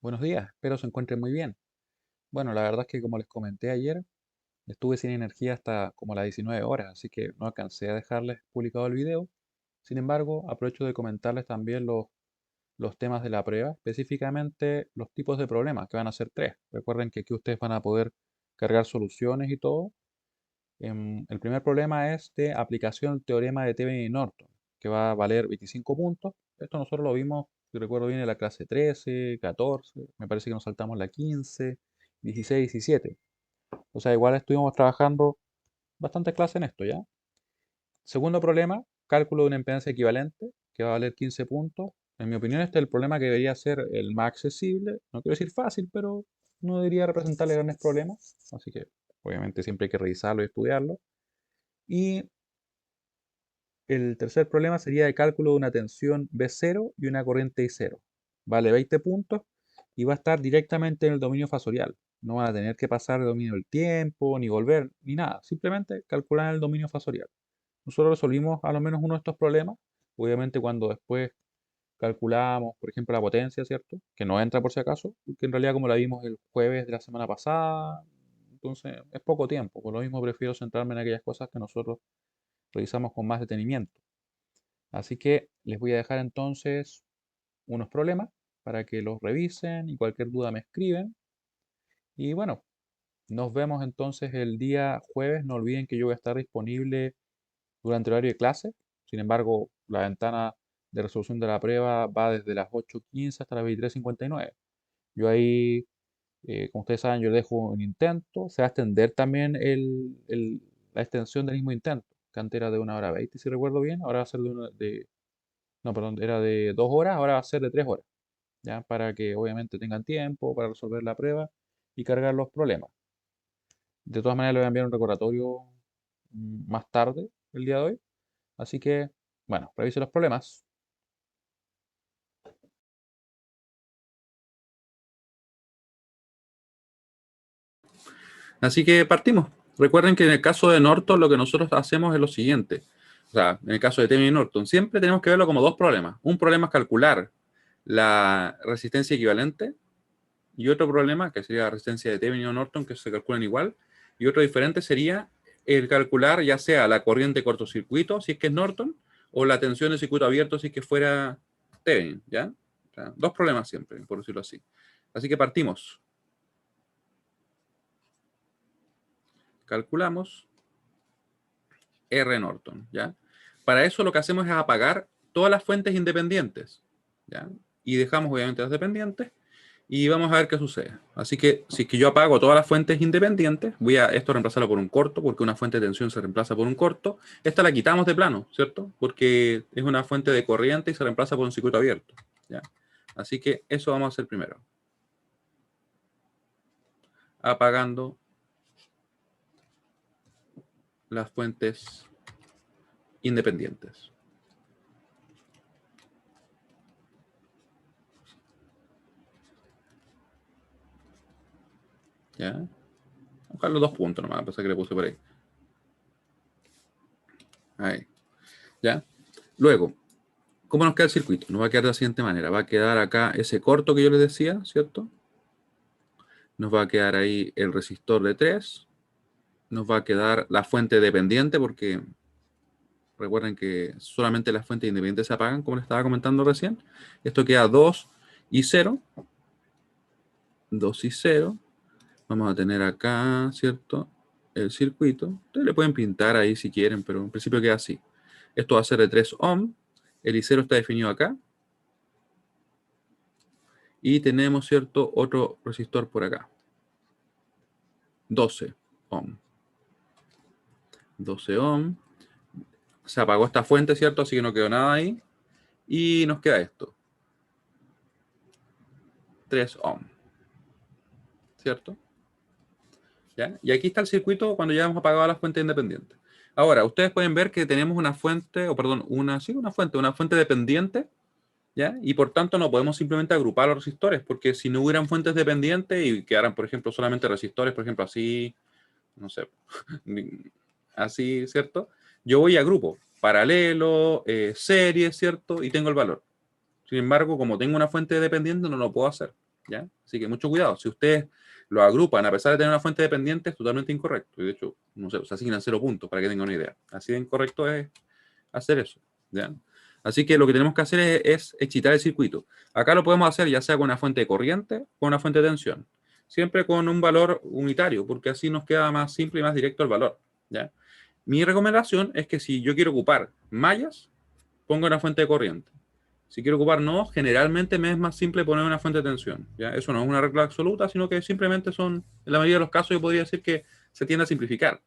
Buenos días, espero se encuentren muy bien. Bueno, la verdad es que como les comenté ayer, estuve sin energía hasta como las 19 horas, así que no alcancé a dejarles publicado el video. Sin embargo, aprovecho de comentarles también los temas de la prueba, específicamente los tipos de problemas, que van a ser tres. Recuerden que aquí ustedes van a poder cargar soluciones y todo. El primer problema es de aplicación del teorema de Thevenin y Norton, que va a valer 25 puntos. Esto nosotros lo vimos, si recuerdo bien, en la clase 13, 14, me parece que nos saltamos la 15, 16, 17. O sea, igual estuvimos trabajando bastante clase en esto, ¿ya? Segundo problema, cálculo de una impedancia equivalente, que va a valer 15 puntos. En mi opinión, este es el problema que debería ser el más accesible. No quiero decir fácil, pero no debería representarle grandes problemas. Así que, obviamente, siempre hay que revisarlo y estudiarlo. Y el tercer problema sería el cálculo de una tensión B0 y una corriente I0. Vale 20 puntos y va a estar directamente en el dominio fasorial. No van a tener que pasar el dominio del tiempo, ni volver, ni nada. Simplemente calcular el dominio fasorial. Nosotros resolvimos a lo menos uno de estos problemas. Obviamente cuando después calculamos, por ejemplo, la potencia, ¿cierto? Que no entra por si acaso, porque en realidad como la vimos el jueves de la semana pasada, entonces es poco tiempo. Por lo mismo prefiero centrarme en aquellas cosas que nosotros revisamos con más detenimiento. Así que les voy a dejar entonces unos problemas para que los revisen y cualquier duda me escriben. Y bueno, nos vemos entonces el día jueves. No olviden que yo voy a estar disponible durante el horario de clase. Sin embargo, la ventana de resolución de la prueba va desde las 8:15 hasta las 23:59. Yo ahí, como ustedes saben, yo dejo un intento. Se va a extender también la extensión del mismo intento, que antes era de 1 hora 20, si recuerdo bien. Ahora va a ser no, perdón, era de 2 horas, ahora va a ser de 3 horas, ¿ya? Para que obviamente tengan tiempo para resolver la prueba y cargar los problemas. De todas maneras, le voy a enviar un recordatorio más tarde, el día de hoy. Así que, bueno, revise los problemas. Así que partimos. Recuerden que en el caso de Norton lo que nosotros hacemos es lo siguiente. O sea, en el caso de Thevenin y Norton, siempre tenemos que verlo como dos problemas. Un problema es calcular la resistencia equivalente y otro problema, que sería la resistencia de Thevenin o Norton, que se calculan igual. Y otro diferente sería el calcular ya sea la corriente de cortocircuito, si es que es Norton, o la tensión de circuito abierto, si es que fuera Thevenin, ¿ya? O sea, dos problemas siempre, por decirlo así. Así que partimos. Calculamos R Norton, ¿ya? Para eso lo que hacemos es apagar todas las fuentes independientes, ¿ya? Y dejamos obviamente las dependientes y vamos a ver qué sucede. Así que si es que yo apago todas las fuentes independientes, voy a esto reemplazarlo por un corto, porque una fuente de tensión se reemplaza por un corto. Esta la quitamos de plano, ¿cierto? Porque es una fuente de corriente y se reemplaza por un circuito abierto, ¿ya? Así que eso vamos a hacer primero. Apagando las fuentes independientes. ¿Ya? Buscar los dos puntos nomás, a pesar que le puse por ahí. Ahí. ¿Ya? Luego, ¿cómo nos queda el circuito? Nos va a quedar de la siguiente manera. Va a quedar acá ese corto que yo les decía, ¿cierto? Nos va a quedar ahí el resistor de 3. Nos va a quedar la fuente dependiente, porque recuerden que solamente las fuentes independientes se apagan, como les estaba comentando recién. Esto queda 2 y 0. 2 y 0. Vamos a tener acá, ¿cierto? El circuito. Ustedes le pueden pintar ahí si quieren, pero en principio queda así. Esto va a ser de 3 ohm. El I0 está definido acá. Y tenemos, ¿cierto?, otro resistor por acá. 12 ohm. 12 ohm. Se apagó esta fuente, ¿cierto? Así que no quedó nada ahí. Y nos queda esto. 3 ohm. ¿Cierto? ¿Ya? Y aquí está el circuito cuando ya hemos apagado las fuentes independientes. Ahora, ustedes pueden ver que tenemos una fuente, o perdón, una fuente dependiente, ¿ya? Y por tanto no podemos simplemente agrupar los resistores, porque si no hubieran fuentes dependientes y quedaran, por ejemplo, solamente resistores, por ejemplo, así, no sé, así, ¿cierto? Yo voy a grupo, paralelo, serie, ¿cierto? Y tengo el valor. Sin embargo, como tengo una fuente dependiente, no lo puedo hacer. ¿ya? Así que mucho cuidado. Si ustedes lo agrupan a pesar de tener una fuente dependiente, es totalmente incorrecto. Y de hecho, no sé, se asignan 0 puntos para que tengan una idea. Así de incorrecto es hacer eso, ¿ya? Así que lo que tenemos que hacer es excitar el circuito. Acá lo podemos hacer ya sea con una fuente de corriente o con una fuente de tensión. Siempre con un valor unitario, porque así nos queda más simple y más directo el valor, ¿ya? Mi recomendación es que si yo quiero ocupar mallas, pongo una fuente de corriente. Si quiero ocupar nodos, generalmente me es más simple poner una fuente de tensión, ¿ya? Eso no es una regla absoluta, sino que simplemente son, en la mayoría de los casos, yo podría decir que se tiende a simplificar.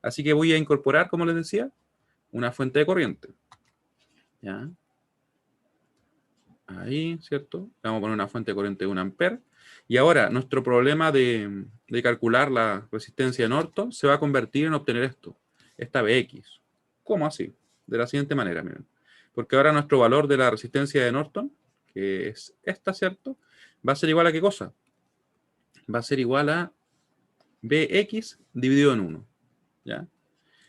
Así que voy a incorporar, como les decía, una fuente de corriente. ¿Ya? Ahí, ¿cierto? Vamos a poner una fuente de corriente de 1 amper. Y ahora, nuestro problema de calcular la resistencia de Norton se va a convertir en obtener esto, esta Bx. ¿Cómo así? De la siguiente manera, miren. Porque ahora nuestro valor de la resistencia de Norton, que es esta, ¿cierto? Va a ser igual a ¿qué cosa? Va a ser igual a Bx dividido en 1. ¿Ya?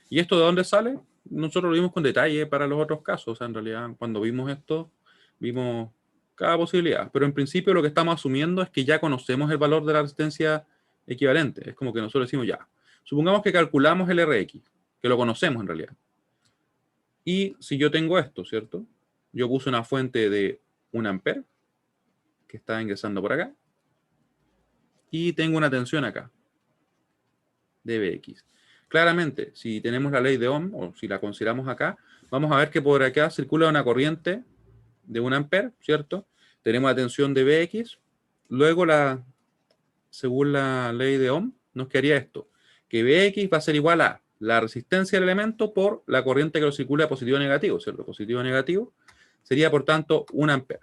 ¿Y esto de dónde sale? Nosotros lo vimos con detalle para los otros casos. O sea, en realidad, cuando vimos esto, vimos cada posibilidad. Pero en principio lo que estamos asumiendo es que ya conocemos el valor de la resistencia equivalente. Es como que nosotros decimos ya. Supongamos que calculamos el Rx, que lo conocemos en realidad. Y si yo tengo esto, ¿cierto? Yo puse una fuente de 1 amper, que está ingresando por acá. Y tengo una tensión acá, de Bx. Claramente, si tenemos la ley de Ohm, o si la consideramos acá, vamos a ver que por acá circula una corriente de 1 amper, ¿cierto? Tenemos la tensión de Bx. Luego, según la ley de Ohm, nos quedaría esto, que Bx va a ser igual a la resistencia del elemento por la corriente que lo circula de positivo a negativo, ¿cierto? Positivo a negativo sería, por tanto, 1 amper.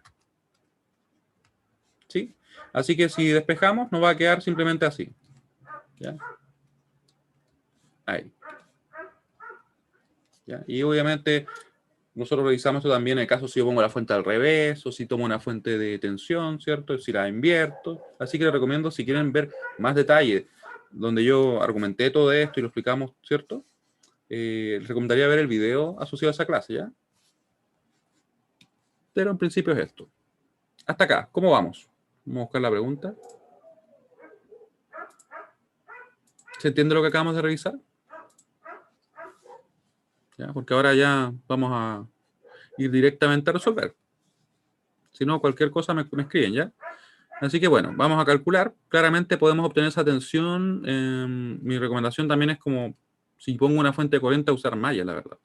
¿Sí? Así que si despejamos, nos va a quedar simplemente así. ¿Ya? Ahí. ¿Ya? Y obviamente nosotros revisamos esto también en el caso si yo pongo la fuente al revés o si tomo una fuente de tensión, ¿cierto? Si la invierto. Así que les recomiendo, si quieren ver más detalle, donde yo argumenté todo esto y lo explicamos, ¿cierto? Les recomendaría ver el video asociado a esa clase, ¿ya? Pero en principio es esto. Hasta acá, ¿cómo vamos? Vamos a buscar la pregunta. ¿Se entiende lo que acabamos de revisar? ¿Ya? Porque ahora ya vamos a ir directamente a resolver. Si no, cualquier cosa me escriben, ¿ya? Así que bueno, vamos a calcular. Claramente podemos obtener esa tensión. Mi recomendación también es como, si pongo una fuente de corriente, usar malla, la verdad.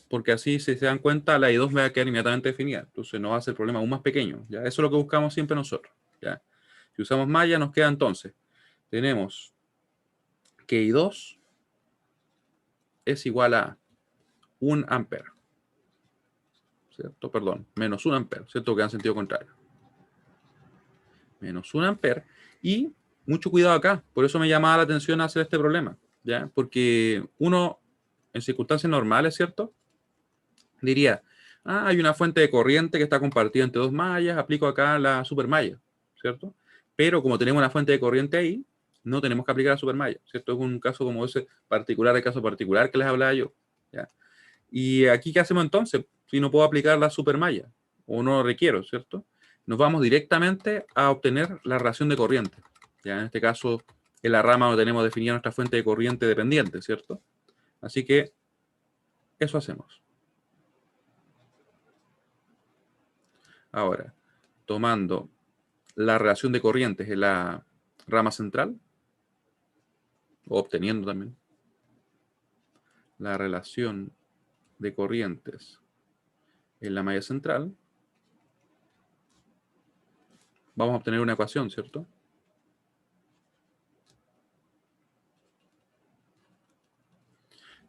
Porque así, si se dan cuenta, la I2 me va a quedar inmediatamente definida. Entonces no va a ser el problema aún más pequeño. ¿Ya? Eso es lo que buscamos siempre nosotros. ¿Ya? Si usamos malla, nos queda entonces. Tenemos que I2 es igual a 1 amper. ¿Cierto? Perdón, menos 1 amper. ¿Cierto? Que en sentido contrario. Menos 1 amper. Y mucho cuidado acá. Por eso me llamaba la atención hacer este problema. ¿Ya? Porque uno, en circunstancias normales, ¿cierto? Diría, hay una fuente de corriente que está compartida entre dos mallas, aplico acá la supermalla, ¿cierto? Pero como tenemos una fuente de corriente ahí, no tenemos que aplicar la supermalla, ¿cierto? Es un caso como ese particular, el caso particular que les hablaba yo, ¿ya? Y aquí, ¿qué hacemos entonces? Si no puedo aplicar la supermalla, o no lo requiero, ¿cierto? Nos vamos directamente a obtener la relación de corriente, ¿ya? En este caso, en la rama donde tenemos definida nuestra fuente de corriente dependiente, ¿cierto? Así que eso hacemos. Ahora, tomando la relación de corrientes en la rama central, o obteniendo también la relación de corrientes en la malla central, vamos a obtener una ecuación, ¿cierto?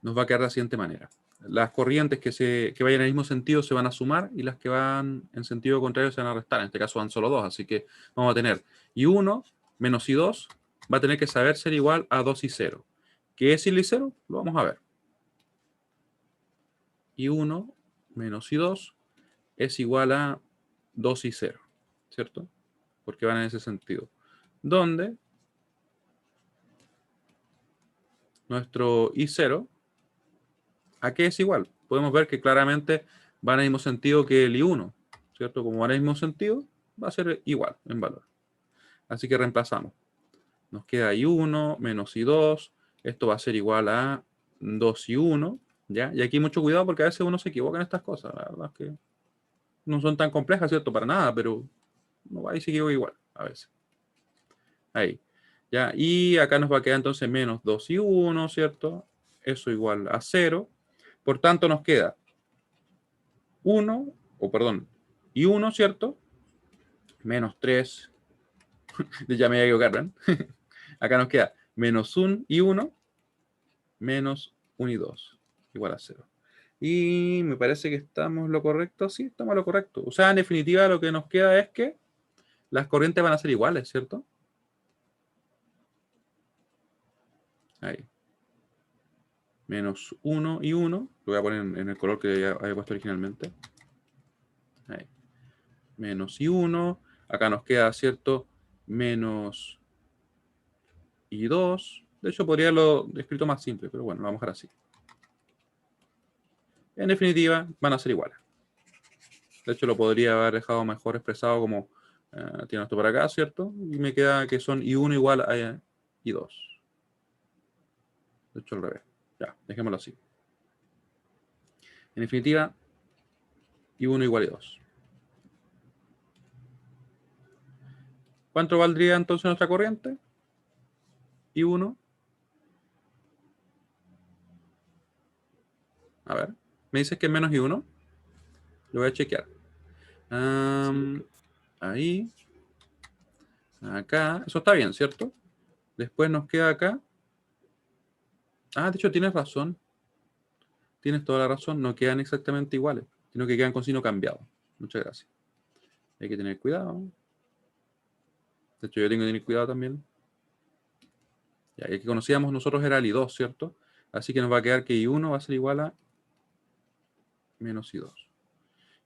Nos va a quedar de la siguiente manera. Las corrientes que vayan en el mismo sentido se van a sumar y las que van en sentido contrario se van a restar. En este caso van solo dos, así que vamos a tener I1 menos I2 va a tener que saber ser igual a 2 y 0. ¿Qué es I y 0? Lo vamos a ver. I1 menos I2 es igual a 2 y 0, ¿cierto? Porque van en ese sentido. Donde nuestro I0, ¿a qué es igual? Podemos ver que claramente van en el mismo sentido que el I1, ¿cierto? Como van en el mismo sentido, va a ser igual en valor. Así que reemplazamos. Nos queda I1 menos I2. Esto va a ser igual a 2I1. ¿Ya? Y aquí mucho cuidado porque a veces uno se equivoca en estas cosas. La verdad es que no son tan complejas, ¿cierto? Para nada, pero no va y se equivoca igual a veces. Ahí. ¿Ya? Y acá nos va a quedar entonces menos 2I1, ¿cierto? Eso igual a 0. Por tanto, nos queda 1, o perdón, I1, ¿cierto? Menos 3. Ya me voy a equivocar, ¿ven? Acá nos queda menos 1 y 1, menos 1 y 2, igual a 0. Y me parece que estamos lo correcto. Sí, estamos lo correcto. O sea, en definitiva, lo que nos queda es que las corrientes van a ser iguales, ¿cierto? Ahí. Menos 1 y 1. Lo voy a poner en el color que había puesto originalmente. Ahí. Menos y 1. Acá nos queda, ¿cierto? Menos y 2. De hecho, podría haberlo escrito más simple, pero bueno, lo vamos a dejar así. En definitiva, van a ser iguales. De hecho, lo podría haber dejado mejor expresado como tiene esto por acá, ¿cierto? Y me queda que son I1 igual a I2. De hecho, al revés. Ya, dejémoslo así. En definitiva, I1 igual a I2. ¿Cuánto valdría entonces nuestra corriente? I1. A ver, me dices que es menos I1. Lo voy a chequear. Sí, Ahí. Acá. Eso está bien, ¿cierto? Después nos queda acá. Ah, de hecho, tienes razón. Tienes toda la razón. No quedan exactamente iguales, sino que quedan con signo cambiado. Muchas gracias. Hay que tener cuidado. De hecho, yo tengo que tener cuidado también. Ya, el que conocíamos nosotros era el I2, ¿cierto? Así que nos va a quedar que I1 va a ser igual a menos I2.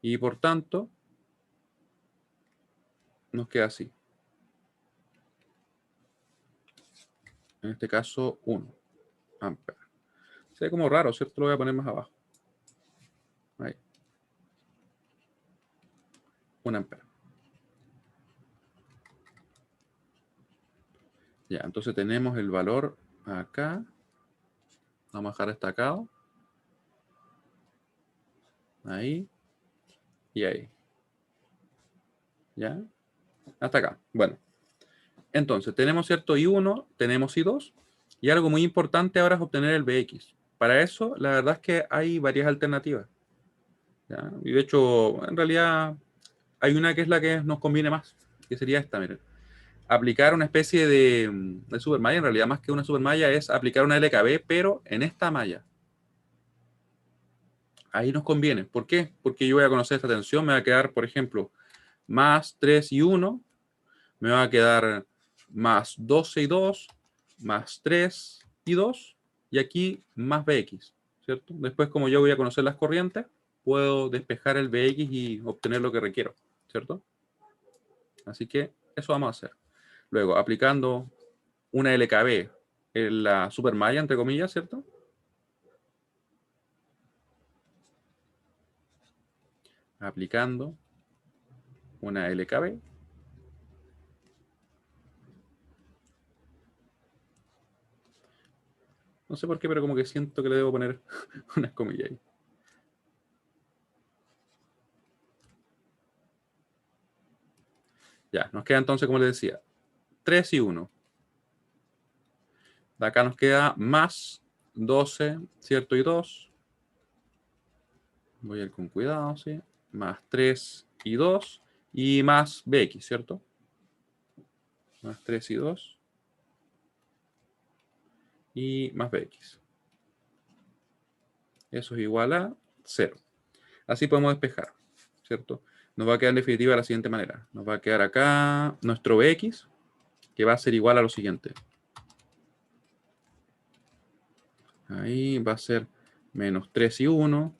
Y por tanto, nos queda así. En este caso, 1 amperes. Se ve como raro, ¿cierto? Lo voy a poner más abajo. Ahí. 1 ampere. Ya, entonces tenemos el valor acá. Vamos a dejar destacado. Ahí. Y ahí. ¿Ya? Hasta acá. Bueno. Entonces, tenemos cierto I1, tenemos I2. Y algo muy importante ahora es obtener el Bx. Para eso, la verdad es que hay varias alternativas. ¿Ya? Y de hecho, en realidad, hay una que es la que nos conviene más. Que sería esta, miren. Aplicar una especie de supermalla. En realidad, más que una supermalla, es aplicar una LKB, pero en esta malla. Ahí nos conviene. ¿Por qué? Porque yo voy a conocer esta tensión, me va a quedar, por ejemplo, más 3 y 1, me va a quedar más 12 y 2, más 3 y 2, y aquí más Bx, ¿cierto? Después, como yo voy a conocer las corrientes, puedo despejar el Bx y obtener lo que requiero, ¿cierto? Así que eso vamos a hacer. Luego, aplicando una LKB en la supermalla, entre comillas, ¿cierto? Aplicando una LKB. No sé por qué, pero como que siento que le debo poner unas comillas ahí. Ya, nos queda entonces, como les decía, 3 y 1. De acá nos queda más 12, ¿cierto? Y 2. Voy a ir con cuidado, ¿sí? Más 3 y 2. Y más Bx, ¿cierto? Más 3 y 2. Y más Bx. Eso es igual a 0. Así podemos despejar, ¿cierto? Nos va a quedar en definitiva de la siguiente manera. Nos va a quedar acá nuestro Bx, que va a ser igual a lo siguiente. Ahí va a ser menos 3 y 1.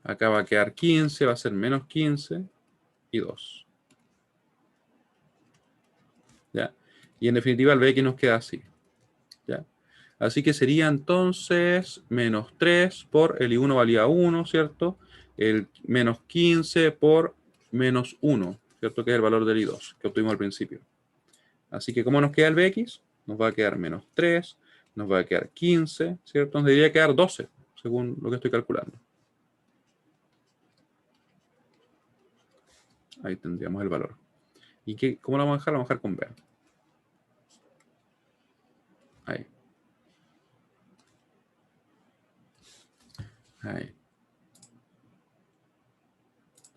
Acá va a quedar 15, va a ser menos 15 y 2. ¿Ya? Y en definitiva el Bx nos queda así. ¿Ya? Así que sería entonces menos 3 por el I1 valía 1, ¿cierto? El menos 15 por menos 1, ¿cierto? Que es el valor del I2 que obtuvimos al principio. Así que, ¿cómo nos queda el Bx? Nos va a quedar menos 3, nos va a quedar 15, ¿cierto? Nos debería quedar 12, según lo que estoy calculando. Ahí tendríamos el valor. ¿Y cómo lo vamos a dejar? Lo vamos a dejar con B. Ahí. Ahí.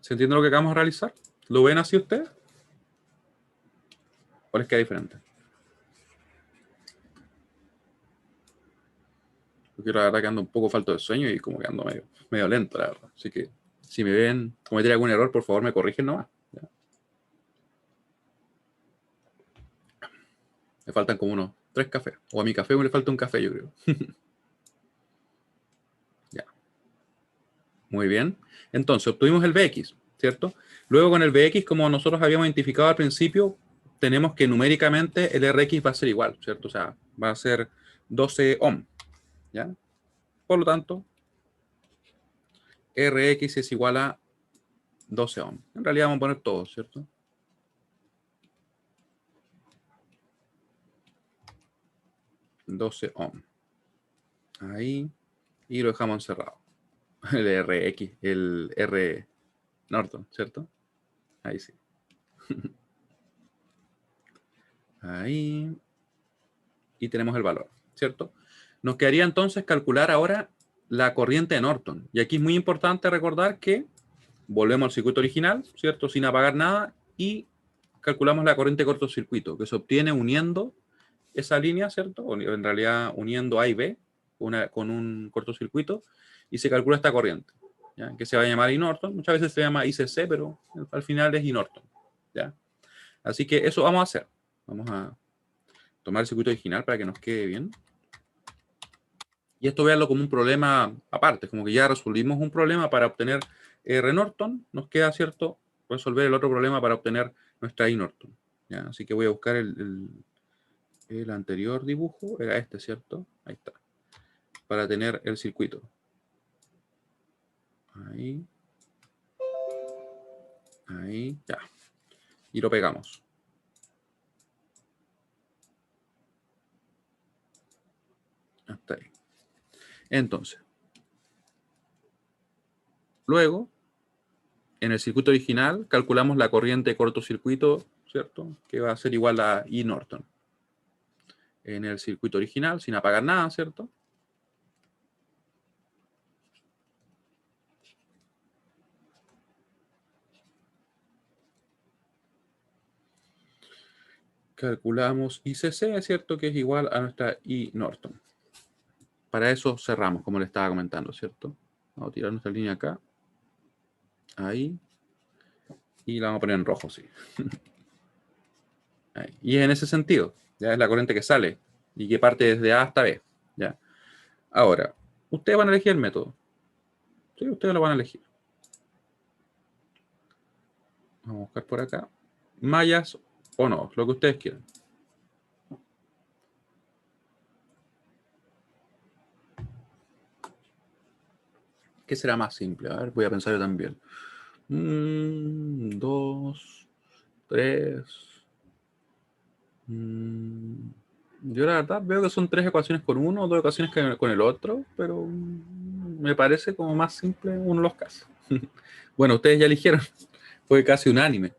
¿Se entiende lo que acabamos de realizar? ¿Lo ven así ustedes? ¿O les queda diferente? Porque la verdad que ando un poco falto de sueño y como que ando medio lento, la verdad. Así que si me ven cometer algún error, por favor me corrigen nomás. ¿Ya? Me faltan como unos 3 cafés. O a mi café me le falta un café, yo creo. Ya. Muy bien. Entonces, obtuvimos el Bx, ¿cierto? Luego con el Bx, como nosotros habíamos identificado al principio, tenemos que numéricamente el Rx va a ser igual, ¿cierto? O sea, va a ser 12 ohm, ¿ya? Por lo tanto, Rx es igual a 12 ohm. En realidad vamos a poner todo, ¿cierto? $12 ohm. Ahí. Y lo dejamos encerrado. El Rx, el R Norton, ¿cierto? Ahí sí. Ahí. Y tenemos el valor, ¿cierto? Nos quedaría entonces calcular ahora la corriente de Norton. Y aquí es muy importante recordar que volvemos al circuito original, ¿cierto? Sin apagar nada y calculamos la corriente de cortocircuito, que se obtiene uniendo esa línea, ¿cierto? O en realidad uniendo A y B con un cortocircuito y se calcula esta corriente, ¿ya? Que se va a llamar I Norton. Muchas veces se llama ICC, pero al final es I Norton, ¿ya? Así que eso vamos a hacer. Vamos a tomar el circuito original para que nos quede bien. Y esto véanlo como un problema aparte, como que ya resolvimos un problema para obtener R Norton, nos queda, ¿cierto?, resolver el otro problema para obtener nuestra I Norton. ¿Ya? Así que voy a buscar el anterior dibujo, era este, ¿cierto? Ahí está. Para tener el circuito. Ahí. Ahí, ya. Y lo pegamos. Hasta ahí. Entonces, luego, en el circuito original, calculamos la corriente de cortocircuito, ¿cierto? Que va a ser igual a I Norton. En el circuito original, sin apagar nada, ¿cierto? Calculamos ICC, ¿cierto? Que es igual a nuestra I Norton. Para eso cerramos, como le estaba comentando, ¿cierto? Vamos a tirar nuestra línea acá. Ahí. Y la vamos a poner en rojo, sí. Ahí. Y es en ese sentido. Ya es la corriente que sale y que parte desde A hasta B. ¿Ya? Ahora, ustedes van a elegir el método. Sí, ustedes lo van a elegir. Vamos a buscar por acá. Mallas o no, lo que ustedes quieran. ¿Qué será más simple? A ver, voy a pensar yo también. 2, 3. Yo la verdad veo que son 3 ecuaciones con uno o 2 ecuaciones con el otro, pero me parece como más simple uno de los casos. Bueno, ustedes ya eligieron, fue casi unánime.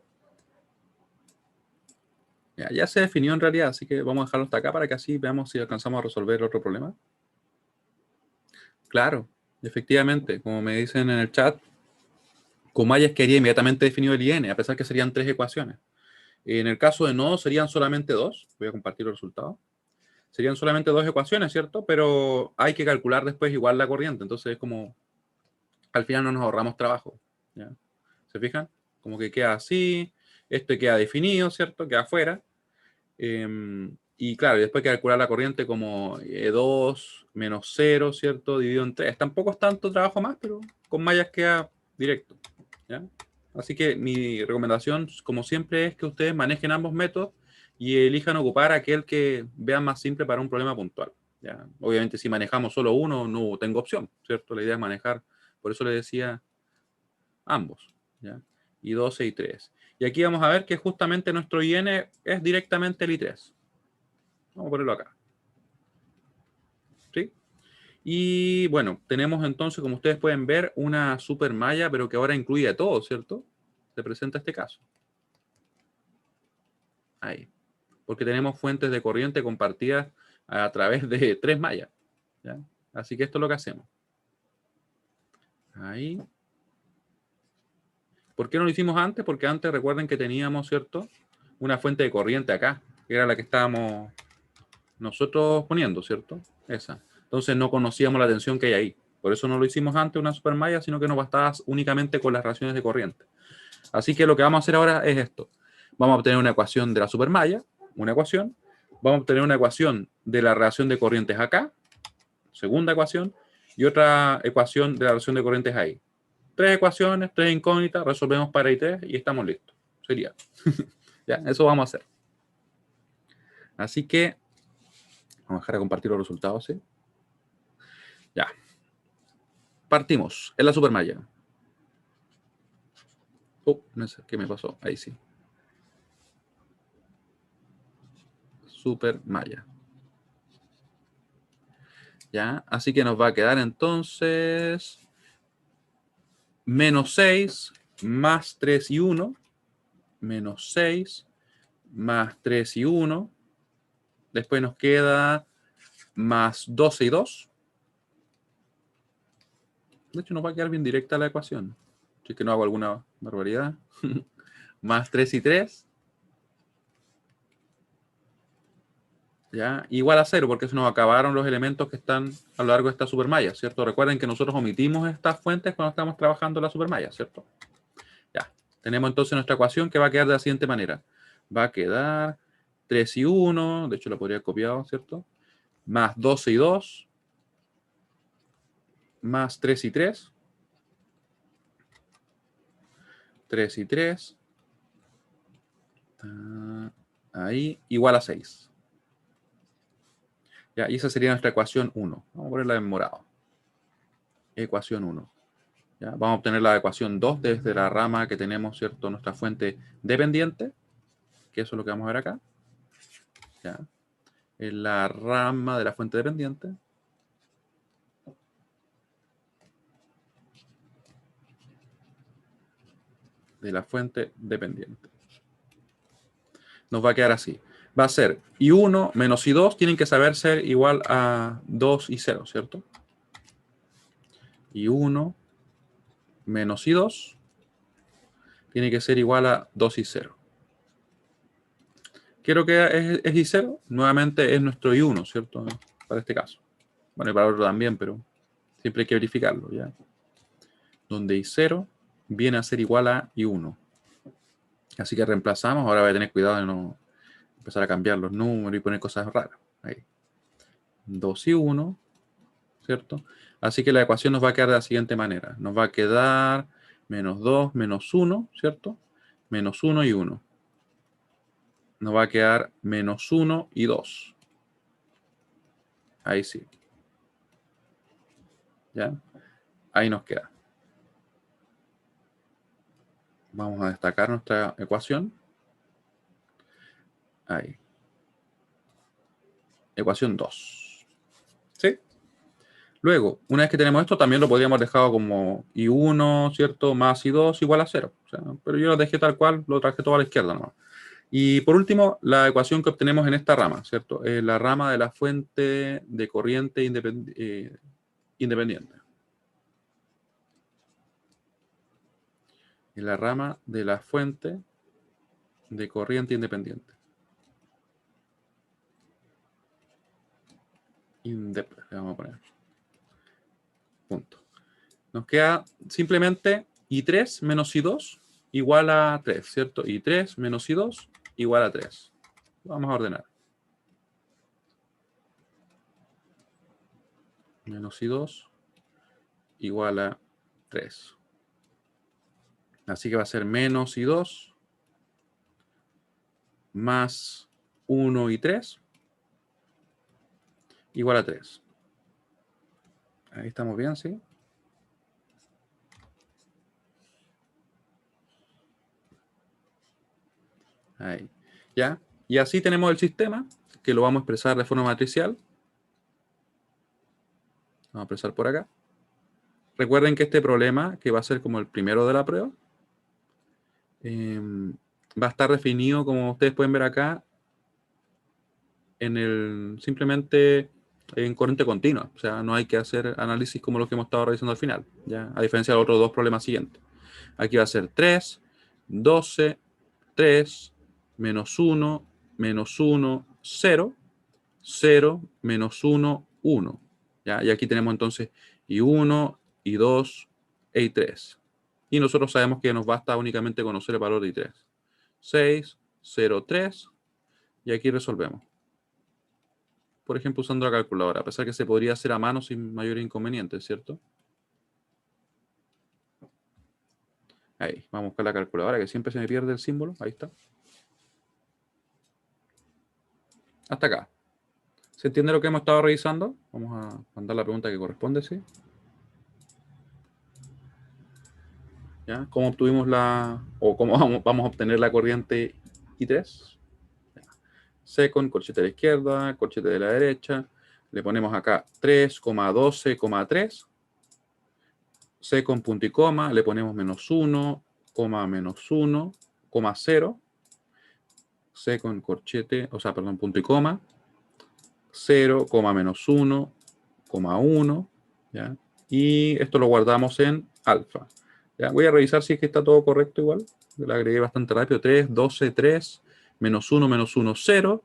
Ya se definió en realidad, así que vamos a dejarlo hasta acá para que así veamos si alcanzamos a resolver otro problema. Claro, efectivamente, como me dicen en el chat, con mallas quedaría inmediatamente definido el IN, a pesar que serían 3 ecuaciones. En el caso de no, serían solamente 2. Voy a compartir los resultados. Serían solamente 2 ecuaciones, ¿cierto? Pero hay que calcular después igual la corriente. Entonces es como, al final no nos ahorramos trabajo. ¿Ya? ¿Se fijan? Como que queda así, esto queda definido, ¿cierto? Queda afuera. Y claro, después hay que calcular la corriente como E2 menos 0, ¿cierto? Dividido en 3. Tampoco es tanto trabajo más, pero con mallas queda directo. ¿Ya? Así que mi recomendación, como siempre, es que ustedes manejen ambos métodos y elijan ocupar aquel que vean más simple para un problema puntual. ¿Ya? Obviamente, si manejamos solo uno, no tengo opción, ¿cierto? La idea es manejar, por eso les decía ambos. ¿Ya? y 12 y 3. Y aquí vamos a ver que justamente nuestro IN es directamente el I3. Vamos a ponerlo acá. ¿Sí? Y bueno, tenemos entonces, como ustedes pueden ver, una super malla, pero que ahora incluye a todo, ¿cierto? Se presenta este caso. Ahí. Porque tenemos fuentes de corriente compartidas a través de 3 mallas. ¿Ya? Así que esto es lo que hacemos. Ahí. ¿Por qué no lo hicimos antes? Porque antes recuerden que teníamos, ¿cierto? Una fuente de corriente acá, que era la que estábamos nosotros poniendo, ¿cierto? Esa. Entonces no conocíamos la tensión que hay ahí. Por eso no lo hicimos antes una supermalla, sino que nos bastaba únicamente con las relaciones de corriente. Así que lo que vamos a hacer ahora es esto. Vamos a obtener una ecuación de la supermalla, una ecuación. Vamos a obtener una ecuación de la relación de corrientes acá, segunda ecuación, y otra ecuación de la relación de corrientes ahí. 3 ecuaciones, 3 incógnitas, resolvemos para I3 y estamos listos. Sería. Ya, eso vamos a hacer. Así que vamos a dejar de compartir los resultados, ¿sí? Ya. Partimos en la supermalla. No sé qué me pasó. Ahí sí. Supermalla. Ya, así que nos va a quedar entonces menos 6 más 3 y 1. Menos 6 más 3 y 1. Después nos queda más 12 y 2. De hecho, nos va a quedar bien directa la ecuación. Si es que no hago alguna barbaridad. Más 3 y 3. ¿Ya? Igual a 0, porque se nos acabaron los elementos que están a lo largo de esta supermalla, ¿cierto? Recuerden que nosotros omitimos estas fuentes cuando estamos trabajando en la supermalla, ¿cierto? Ya. Tenemos entonces nuestra ecuación que va a quedar de la siguiente manera. Va a quedar 3 y 1, de hecho la podría haber copiado, ¿cierto? Más 12 y 2, más 3 y 3, 3 y 3, ahí, igual a 6. Ya, y esa sería nuestra ecuación 1. Vamos a ponerla en morado. Ecuación 1. ¿Ya? Vamos a obtener la ecuación 2 desde la rama que tenemos, ¿cierto? Nuestra fuente dependiente, que eso es lo que vamos a ver acá. ¿Ya? En la rama de la fuente dependiente. De la fuente dependiente. Nos va a quedar así. Va a ser I1 menos I2 tienen que saber ser igual a 2 y 0, ¿cierto? I1 menos I2 tiene que ser igual a 2 y 0. Quiero que es I0, nuevamente es nuestro I1, ¿cierto? Para este caso. Bueno, y para otro también, pero siempre hay que verificarlo, ¿ya? Donde I0 viene a ser igual a I1. Así que reemplazamos. Ahora voy a tener cuidado de no empezar a cambiar los números y poner cosas raras. Ahí. 2 y 1, ¿cierto? Así que la ecuación nos va a quedar de la siguiente manera. Nos va a quedar menos 2, menos 1, ¿cierto? Menos 1 y 1. Nos va a quedar menos 1 y 2. Ahí sí. ¿Ya? Ahí nos queda. Vamos a destacar nuestra ecuación. Ahí. Ecuación 2. ¿Sí? Luego, una vez que tenemos esto, también lo podríamos dejar como I1, ¿cierto? Más I2 igual a 0. O sea, pero yo lo dejé tal cual, lo traje todo a la izquierda nomás. Y por último, la ecuación que obtenemos en esta rama, ¿cierto? Es la rama de la fuente de corriente independiente. Es la rama de la fuente de corriente independiente. Vamos a poner. Punto. Nos queda simplemente I3 menos I2 igual a 3, ¿cierto? I3 menos I2 igual a 3. Vamos a ordenar. Menos I2 igual a 3. Así que va a ser menos I2 más 1 y 3 igual a 3. Ahí estamos bien, ¿sí? Ahí. ¿Ya? Y así tenemos el sistema, que lo vamos a expresar de forma matricial. Vamos a expresar por acá. Recuerden que este problema, que va a ser como el primero de la prueba, va a estar definido, como ustedes pueden ver acá, simplemente en corriente continua. O sea, no hay que hacer análisis como los que hemos estado realizando al final, ¿ya? A diferencia de los otros dos problemas siguientes. Aquí va a ser 3, 12, 3, menos 1, menos 1, 0, 0, menos 1, 1. ¿Ya? Y aquí tenemos entonces y 1, y 2, y 3. Y nosotros sabemos que nos basta únicamente conocer el valor de I3. 6, 0, 3. Y aquí resolvemos. Por ejemplo, usando la calculadora, a pesar que se podría hacer a mano sin mayor inconveniente, ¿cierto? Ahí, vamos a buscar la calculadora, que siempre se me pierde el símbolo. Ahí está. Hasta acá. ¿Se entiende lo que hemos estado revisando? Vamos a mandar la pregunta que corresponde, ¿sí? ¿Ya? ¿Cómo obtuvimos o cómo vamos a obtener la corriente I3? Second, corchete de la izquierda, corchete de la derecha. Le ponemos acá 3,12,3. Second, punto y coma. Le ponemos menos 1, menos 1, 0. Second, corchete, o sea, perdón, punto y coma. 0, menos 1, 1. ¿Ya? Y esto lo guardamos en alfa. ¿Ya? Voy a revisar si es que está todo correcto igual. Lo agregué bastante rápido. 3, 12, 3, menos 1, 0.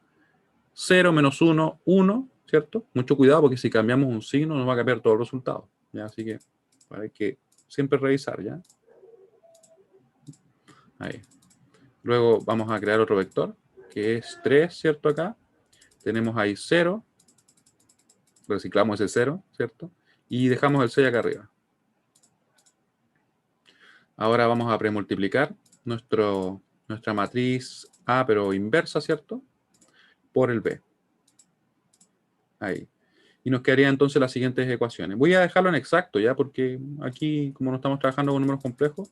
0, menos 1, 1, ¿cierto? Mucho cuidado porque si cambiamos un signo nos va a cambiar todo el resultado. ¿Ya? Así que hay que siempre revisar, ¿ya? Ahí. Luego vamos a crear otro vector, que es 3, ¿cierto? Acá. Tenemos ahí 0. Reciclamos ese 0, ¿cierto? Y dejamos el 6 acá arriba. Ahora vamos a premultiplicar nuestra matriz A, pero inversa, ¿cierto? Por el B. Ahí. Y nos quedarían entonces las siguientes ecuaciones. Voy a dejarlo en exacto, ¿ya? Porque aquí, como no estamos trabajando con números complejos,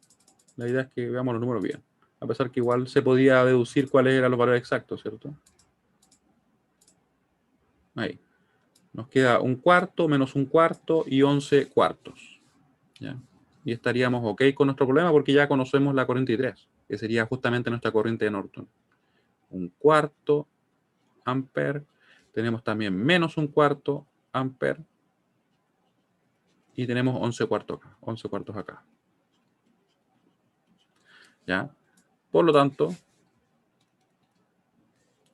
la idea es que veamos los números bien. A pesar que igual se podía deducir cuáles eran los valores exactos, ¿cierto? Ahí. Nos queda 1/4, menos 1/4 y 11 cuartos. ¿Ya? Y estaríamos ok con nuestro problema porque ya conocemos la corriente I3, que sería justamente nuestra corriente de Norton. 1/4 amper. Tenemos también menos 1/4 amper. Y tenemos 11 cuartos acá. 11 cuartos acá. ¿Ya? Por lo tanto,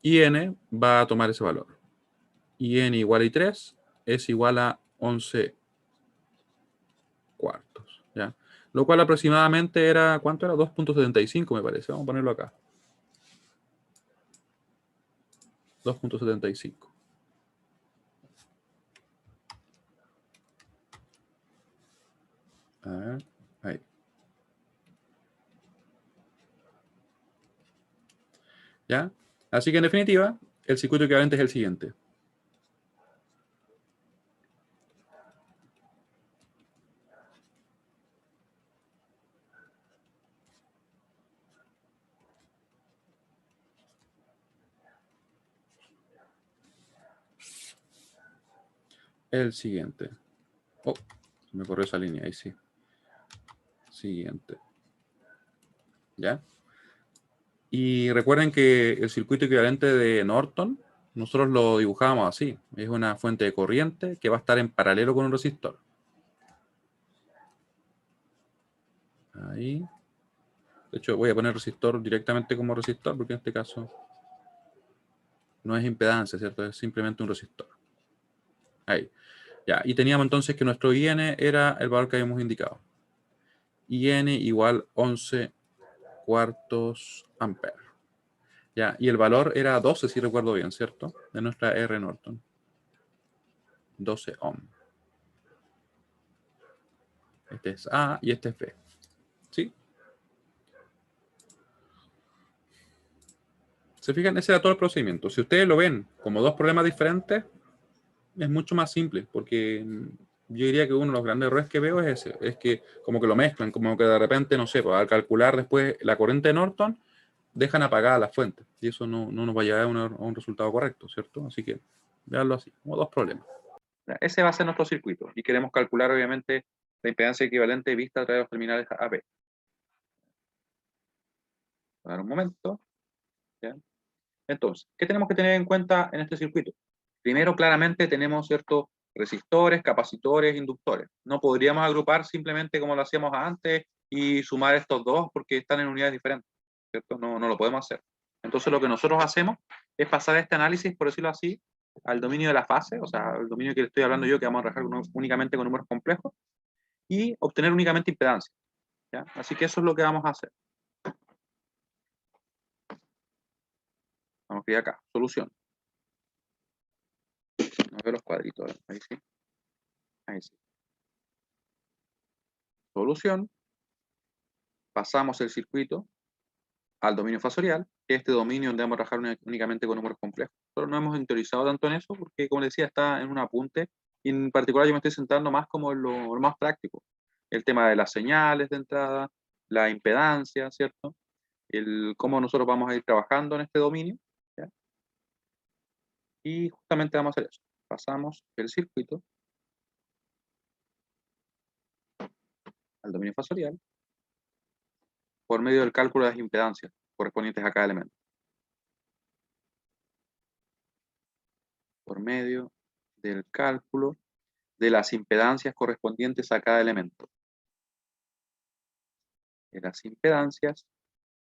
IN va a tomar ese valor. IN igual a I3 es igual a 11 cuartos. ¿Ya? Lo cual aproximadamente era, ¿cuánto era? 2,75 me parece. Vamos a ponerlo acá. 2,75. A ver, ahí. ¿Ya? Así que en definitiva, el circuito equivalente es el siguiente. El siguiente. Oh, me corrió esa línea, ahí sí. Siguiente. ¿Ya? Y recuerden que el circuito equivalente de Norton, nosotros lo dibujábamos así. Es una fuente de corriente que va a estar en paralelo con un resistor. Ahí. De hecho, voy a poner resistor directamente como resistor, porque en este caso no es impedancia, ¿cierto? Es simplemente un resistor. Ahí. Ya. Y teníamos entonces que nuestro IN era el valor que habíamos indicado. IN igual 11 cuartos amperes. Ya, y el valor era 12, si recuerdo bien, ¿cierto? De nuestra R Norton. 12 ohm. Este es A y este es B. ¿Sí? ¿Se fijan? Ese era todo el procedimiento. Si ustedes lo ven como dos problemas diferentes, es mucho más simple, porque yo diría que uno de los grandes errores que veo es ese, es que como que lo mezclan, como que de repente, no sé, para calcular después la corriente de Norton, dejan apagada la fuente. Y eso no nos va a llevar a un resultado correcto, ¿cierto? Así que veanlo así, como dos problemas. Ese va a ser nuestro circuito. Y queremos calcular, obviamente, la impedancia equivalente vista a través de los terminales AP. Voy a dar un momento. ¿Ya? Entonces, ¿qué tenemos que tener en cuenta en este circuito? Primero, claramente tenemos ciertos resistores, capacitores, inductores. No podríamos agrupar simplemente como lo hacíamos antes y sumar estos dos porque están en unidades diferentes, ¿cierto? No lo podemos hacer. Entonces, lo que nosotros hacemos es pasar este análisis, por decirlo así, al dominio de la fase, o sea, el dominio que le estoy hablando yo, que vamos a trabajar únicamente con números complejos, y obtener únicamente impedancia. ¿Ya? Así que eso es lo que vamos a hacer. Vamos a ir acá, solución. No veo los cuadritos, ahí sí. Ahí sí. Solución. Pasamos el circuito al dominio fasorial, que es este dominio donde vamos a trabajar únicamente con números complejos. Pero no hemos interiorizado tanto en eso porque, como decía, está en un apunte. Y en particular yo me estoy centrando más como en lo más práctico. El tema de las señales de entrada, la impedancia, ¿cierto? El cómo nosotros vamos a ir trabajando en este dominio. ¿Ya? Y justamente vamos a hacer eso. Pasamos el circuito al dominio fasorial por medio del cálculo de las impedancias correspondientes a cada elemento. Por medio del cálculo de las impedancias correspondientes a cada elemento. De las impedancias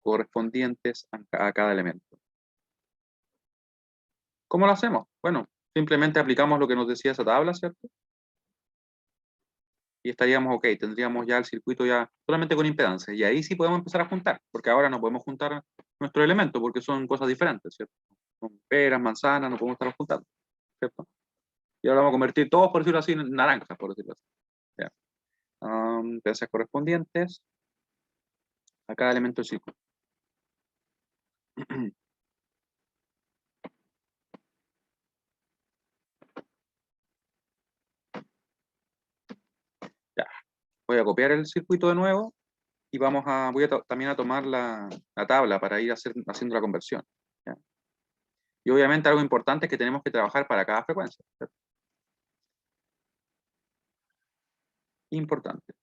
correspondientes a cada elemento. ¿Cómo lo hacemos? Bueno, simplemente aplicamos lo que nos decía esa tabla, ¿cierto? Y estaríamos ok, tendríamos ya el circuito ya solamente con impedancias. Y ahí sí podemos empezar a juntar, porque ahora no podemos juntar nuestro elemento, porque son cosas diferentes, ¿cierto? Son peras, manzanas, no podemos estar juntando, ¿cierto? Y ahora vamos a convertir todos, por decirlo así, en naranjas, por decirlo así. ¿Ya? Impedancias correspondientes a cada elemento del circuito. Ya. Voy a copiar el circuito de nuevo y voy también a tomar la tabla para ir haciendo la conversión. ¿Ya? Y obviamente algo importante es que tenemos que trabajar para cada frecuencia. ¿Cierto? Importante.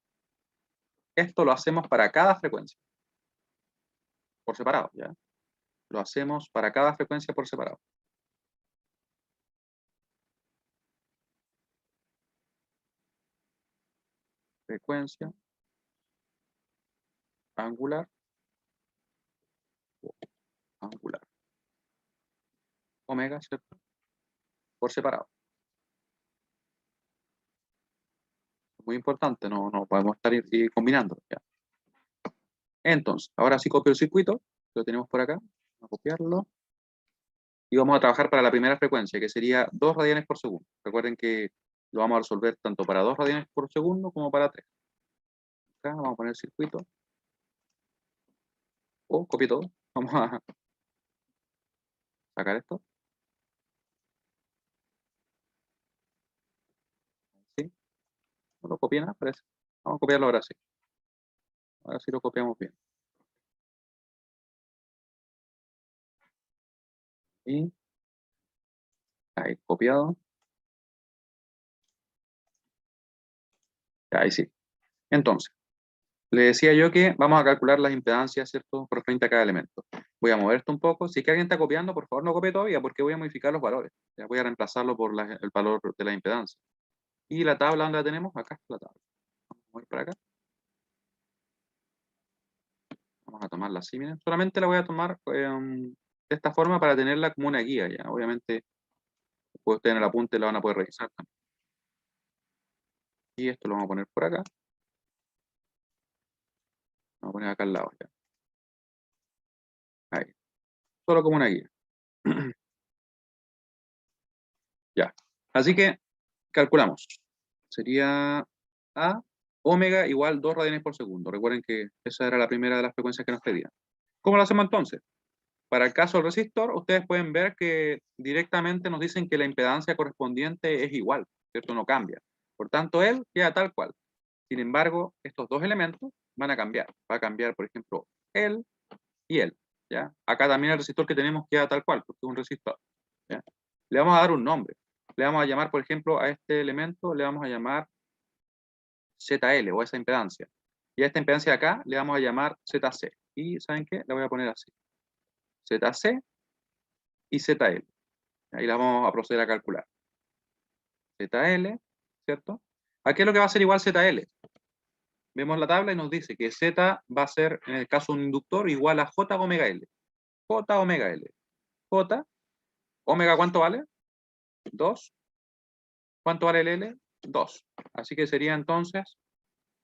Esto lo hacemos para cada frecuencia, por separado. ¿Ya? Lo hacemos para cada frecuencia por separado. Frecuencia angular. Angular. Omega, ¿cierto? Por separado. Muy importante, no podemos estar combinando. ¿Ya? Entonces, ahora sí copio el circuito, lo tenemos por acá, vamos a copiarlo, y vamos a trabajar para la primera frecuencia, que sería 2 radianes por segundo. Recuerden que lo vamos a resolver tanto para 2 radianes por segundo como para 3. Acá vamos a poner el circuito, copio todo, vamos a sacar esto, ¿sí? No lo copié nada, parece. Vamos a copiarlo ahora sí. Ahora sí lo copiamos bien. Y ahí, copiado. Ahí sí. Entonces, le decía yo que vamos a calcular las impedancias, ¿cierto? Por frente a cada elemento. Voy a mover esto un poco. Si es que alguien está copiando, por favor no copie todavía, porque voy a modificar los valores. Ya voy a reemplazarlo por el valor de la impedancia. Y la tabla, ¿dónde la tenemos? Acá está la tabla. Vamos a mover para acá. Vamos a tomarla así, miren. Solamente la voy a tomar de esta forma para tenerla como una guía, ya. Obviamente, después ustedes en el apunte la van a poder revisar también. Y esto lo vamos a poner por acá. Vamos a poner acá al lado, ya. Ahí. Solo como una guía. Ya. Así que calculamos. Sería A, omega igual 2 radianes por segundo. Recuerden que esa era la primera de las frecuencias que nos pedían. ¿Cómo lo hacemos entonces? Para el caso del resistor, ustedes pueden ver que directamente nos dicen que la impedancia correspondiente es igual, ¿cierto? No cambia. Por tanto, él queda tal cual. Sin embargo, estos dos elementos van a cambiar. Va a cambiar, por ejemplo, él y él. ¿ya? Acá también el resistor que tenemos queda tal cual, porque es un resistor, ¿ya? Le vamos a dar un nombre. Le vamos a llamar, por ejemplo, a este elemento, le vamos a llamar ZL, o esa impedancia. Y a esta impedancia de acá le vamos a llamar ZC. Y ¿saben qué? La voy a poner así. ZC y ZL. Ahí la vamos a proceder a calcular. ZL, ¿cierto? Aquí es lo que va a ser igual ZL. Vemos la tabla y nos dice que Z va a ser, en el caso de un inductor, igual a J omega L. J omega L. J, omega, ¿cuánto vale? 2. ¿Cuánto vale el L? 2. Así que sería entonces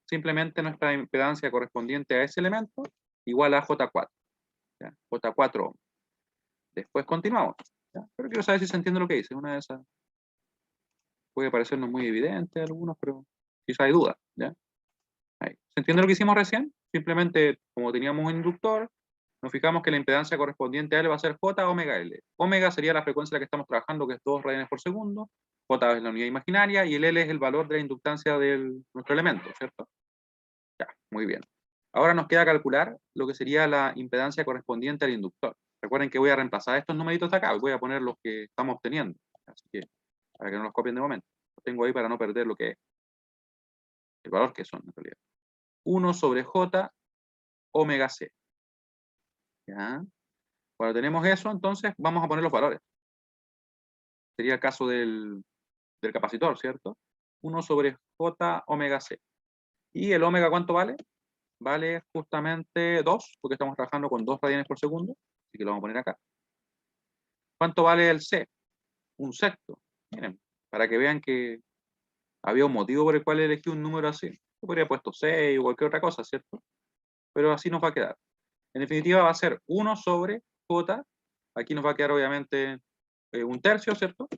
simplemente nuestra impedancia correspondiente a ese elemento igual a J4. ¿Ya? J4 ohm. Después continuamos. ¿Ya? Pero quiero saber si se entiende lo que dice. Una de esas puede parecernos muy evidente a algunos, pero quizá hay duda. ¿Ya? Ahí. ¿Se entiende lo que hicimos recién? Simplemente, como teníamos un inductor, nos fijamos que la impedancia correspondiente a L va a ser J omega L. Omega sería la frecuencia en la que estamos trabajando, que es 2 radianes por segundo. J es la unidad imaginaria y el L es el valor de la inductancia de nuestro elemento, ¿cierto? Ya, muy bien. Ahora nos queda calcular lo que sería la impedancia correspondiente al inductor. Recuerden que voy a reemplazar estos numeritos de acá y voy a poner los que estamos obteniendo. Así que, para que no los copien de momento. Los tengo ahí para no perder lo que es, el valor que son en realidad. 1 sobre J omega C. ¿Ya? Cuando tenemos eso, entonces vamos a poner los valores. Sería el caso del capacitor, ¿cierto? 1 sobre J omega C. ¿Y el omega cuánto vale? Vale justamente 2, porque estamos trabajando con 2 radianes por segundo. Así que lo vamos a poner acá. ¿Cuánto vale el C? Un sexto. Miren, para que vean que había un motivo por el cual elegí un número así. Yo podría haber puesto 6 o cualquier otra cosa, ¿cierto? Pero así nos va a quedar. En definitiva va a ser 1 sobre J. Aquí nos va a quedar obviamente un tercio, ¿cierto?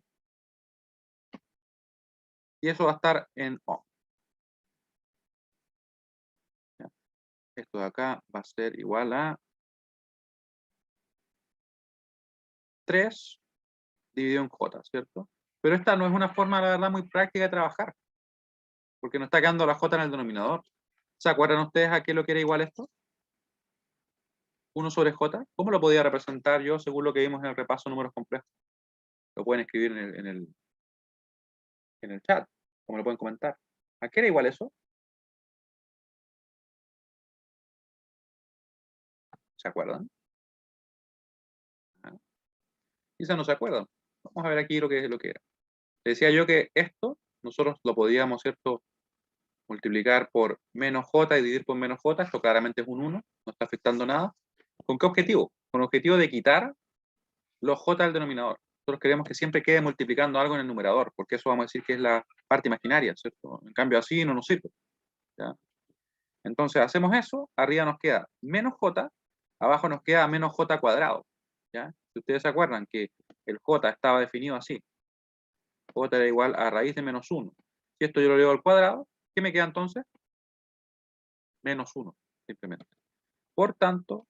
Y eso va a estar en ohm. ¿Ya? Esto de acá va a ser igual a 3 dividido en J, ¿cierto? Pero esta no es una forma, la verdad, muy práctica de trabajar, porque nos está quedando la J en el denominador. ¿Se acuerdan ustedes a qué lo que era igual esto? 1 sobre J. ¿Cómo lo podía representar yo según lo que vimos en el repaso de números complejos? Lo pueden escribir en el chat, como lo pueden comentar. ¿A qué era igual eso? ¿Se acuerdan? Ah, quizás no se acuerdan. Vamos a ver aquí lo que era. Decía yo que esto nosotros lo podíamos, ¿cierto?, multiplicar por menos j y dividir por menos j. Esto claramente es un 1, no está afectando nada. ¿Con qué objetivo? Con el objetivo de quitar los j del denominador. Nosotros queremos que siempre quede multiplicando algo en el numerador, porque eso vamos a decir que es la parte imaginaria, ¿cierto? En cambio así no nos sirve. ¿Ya? Entonces hacemos eso, arriba nos queda menos j, abajo nos queda menos j cuadrado. ¿Ya? Si ustedes se acuerdan que el j estaba definido así, j era igual a raíz de menos 1. Si esto yo lo llevo al cuadrado, ¿qué me queda entonces? Menos 1, simplemente. Por tanto,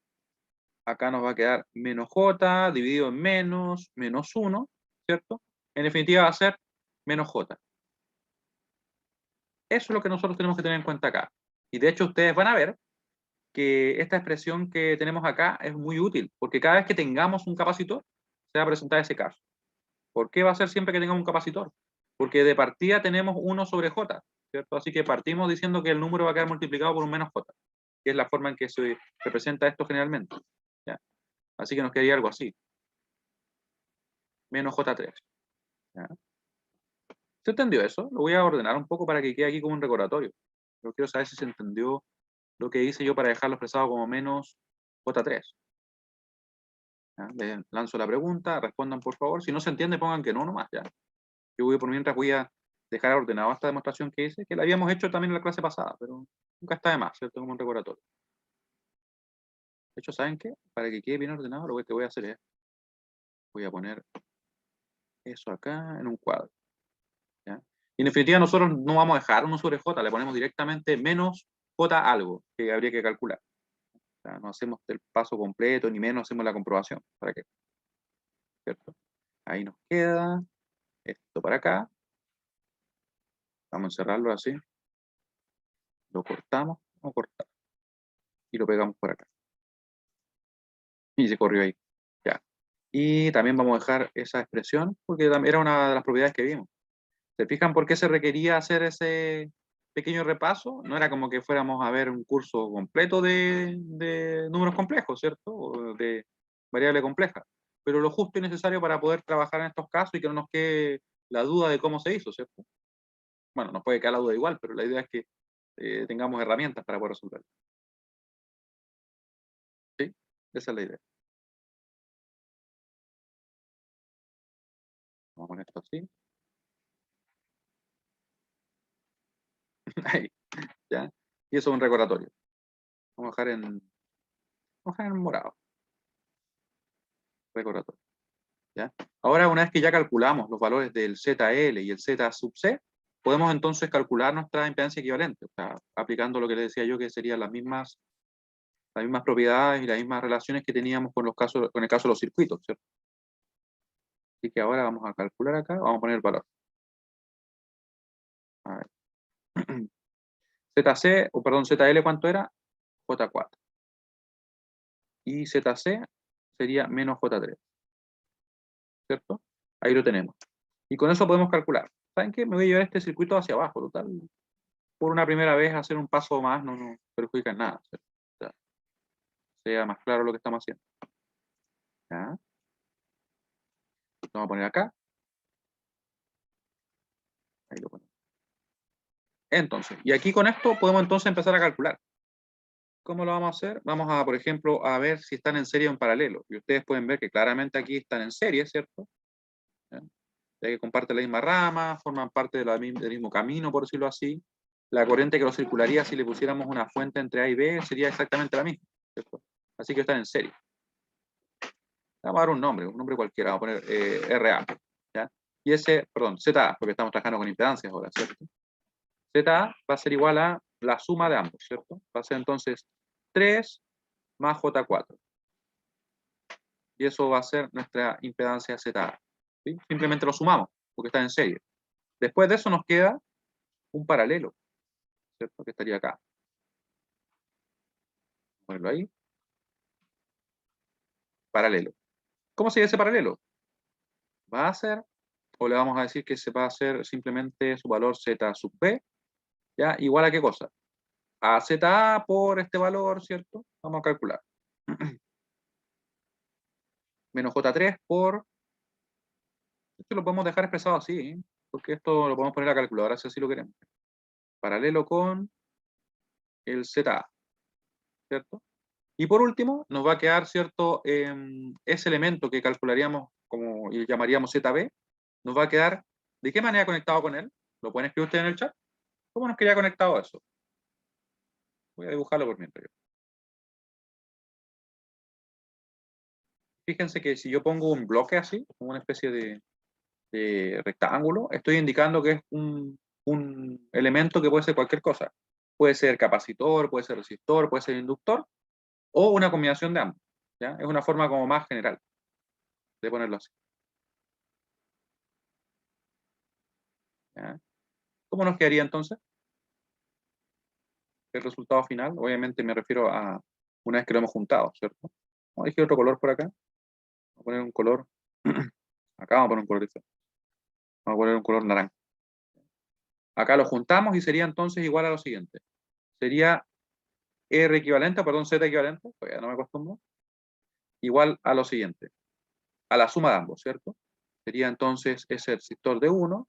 acá nos va a quedar menos j dividido en menos 1, ¿cierto? En definitiva va a ser menos j. Eso es lo que nosotros tenemos que tener en cuenta acá. Y de hecho ustedes van a ver que esta expresión que tenemos acá es muy útil, porque cada vez que tengamos un capacitor, se va a presentar ese caso. ¿Por qué va a ser siempre que tengamos un capacitor? Porque de partida tenemos 1 sobre j, ¿cierto? Así que partimos diciendo que el número va a quedar multiplicado por un menos j, que es la forma en que se representa esto generalmente. ¿Ya? Así que nos quedaría algo así. Menos J3. ¿Ya? ¿Se entendió eso? Lo voy a ordenar un poco para que quede aquí como un recordatorio. Yo quiero saber si se entendió lo que hice yo para dejarlo expresado como menos J3. ¿Ya? Les lanzo la pregunta, respondan por favor. Si no se entiende, pongan que no nomás, ¿ya? Yo voy por mientras voy a dejar ordenada esta demostración que hice, que la habíamos hecho también en la clase pasada, pero nunca está de más, ¿cierto? Como un recordatorio. De hecho, ¿saben qué? Para que quede bien ordenado, lo que voy a hacer es, voy a poner eso acá en un cuadro. ¿Ya? Y en definitiva nosotros no vamos a dejar 1 sobre j, le ponemos directamente menos j algo que habría que calcular. O sea, no hacemos el paso completo, ni menos hacemos la comprobación. ¿Para qué? ¿Cierto? Ahí nos queda esto para acá. Vamos a encerrarlo así. Lo cortamos, y lo pegamos por acá. Y se corrió ahí. Ya. Y también vamos a dejar esa expresión, porque también era una de las propiedades que vimos. ¿Se fijan por qué se requería hacer ese pequeño repaso? No era como que fuéramos a ver un curso completo de números complejos, ¿cierto? O de variable compleja. Pero lo justo y necesario para poder trabajar en estos casos y que no nos quede la duda de cómo se hizo, ¿cierto? Bueno, nos puede quedar la duda igual, pero la idea es que tengamos herramientas para poder resolverlo. ¿Sí? Esa es la idea. Vamos a poner esto así. Ahí, ¿ya? Y eso es un recordatorio. Vamos a dejar en morado. Recordatorio. ¿Ya? Ahora, una vez que ya calculamos los valores del ZL y el Z sub C, podemos entonces calcular nuestra impedancia equivalente, o sea, aplicando lo que les decía yo, que serían las mismas propiedades y las mismas relaciones que teníamos con el caso de los circuitos, ¿cierto? Así que ahora vamos a calcular acá, vamos a poner el valor. A ver. ZC, o perdón, ZL, ¿cuánto era? J4. Y ZC sería menos J3, ¿cierto? Ahí lo tenemos. Y con eso podemos calcular. ¿Saben qué? Me voy a llevar este circuito hacia abajo, total. Por una primera vez hacer un paso más no nos perjudica en nada, ¿cierto? O sea, sea más claro lo que estamos haciendo. ¿Ya? Lo vamos a poner acá. Ahí lo ponemos. Entonces, y aquí con esto podemos entonces empezar a calcular. ¿Cómo lo vamos a hacer? Vamos a, por ejemplo, a ver si están en serie o en paralelo. Y ustedes pueden ver que claramente aquí están en serie, ¿cierto? ¿Ya? Ya que comparten la misma rama, forman parte del mismo camino, por decirlo así. La corriente que lo circularía si le pusiéramos una fuente entre A y B sería exactamente la misma, ¿cierto? Así que están en serie. Vamos a dar un nombre cualquiera, vamos a poner RA, ¿ya? Y ese, perdón, ZA, porque estamos trabajando con impedancias ahora, ¿cierto? ZA va a ser igual a la suma de ambos, ¿cierto? Va a ser entonces 3 más J4. Y eso va a ser nuestra impedancia ZA. ¿Sí? Simplemente lo sumamos, porque está en serie. Después de eso nos queda un paralelo, ¿cierto? Que estaría acá. Ponerlo ahí. Paralelo. ¿Cómo sería ese paralelo? Va a ser, o le vamos a decir que se va a hacer simplemente su valor Z sub B, ¿ya? Igual a qué cosa? A ZA por este valor, ¿cierto? Vamos a calcular. Menos J3 por... Esto lo podemos dejar expresado así, ¿eh? Porque esto lo podemos poner a la calculadora si así lo queremos. Paralelo con el ZA, ¿cierto? Y por último, nos va a quedar, ¿cierto? Ese elemento que calcularíamos como y llamaríamos ZB, nos va a quedar, ¿de qué manera conectado con él? ¿Lo pueden escribir ustedes en el chat? ¿Cómo nos quedaría conectado a eso? Voy a dibujarlo por mientras. Fíjense que si yo pongo un bloque así, como una especie de rectángulo, estoy indicando que es un elemento que puede ser cualquier cosa. Puede ser capacitor, puede ser resistor, puede ser inductor, o una combinación de ambos. ¿Ya? Es una forma como más general de ponerlo así. ¿Ya? ¿Cómo nos quedaría entonces el resultado final? Obviamente me refiero a una vez que lo hemos juntado, ¿cierto? Vamos a elegir otro color por acá. Vamos a poner un color. Acá vamos a poner un color diferente. Vamos a poner un color naranja. Acá lo juntamos y sería entonces igual a lo siguiente. Sería R equivalente, perdón, Z equivalente, pues ya no me acostumbro, igual a lo siguiente, a la suma de ambos, ¿cierto? Sería entonces ese resistor de 1,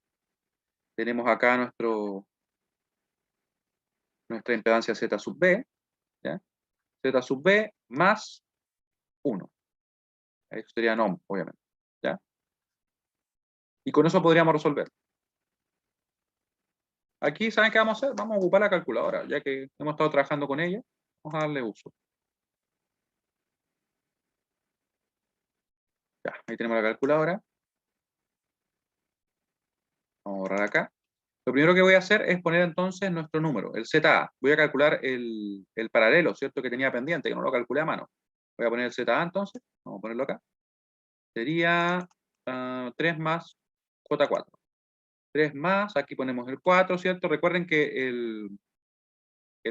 tenemos acá nuestra impedancia Z sub B, ¿ya? Z sub B más 1. Eso sería NOM, obviamente, ¿ya? Y con eso podríamos resolver. Aquí, ¿saben qué vamos a hacer? Vamos a ocupar la calculadora, ya que hemos estado trabajando con ella, vamos a darle uso. Ya, ahí tenemos la calculadora. Vamos a borrar acá. Lo primero que voy a hacer es poner entonces nuestro número, el ZA. Voy a calcular el paralelo, ¿cierto? Que tenía pendiente, que no lo calculé a mano. Voy a poner el ZA entonces. Vamos a ponerlo acá. Sería 3 más J4. 3 más, aquí ponemos el 4, ¿cierto? Recuerden que el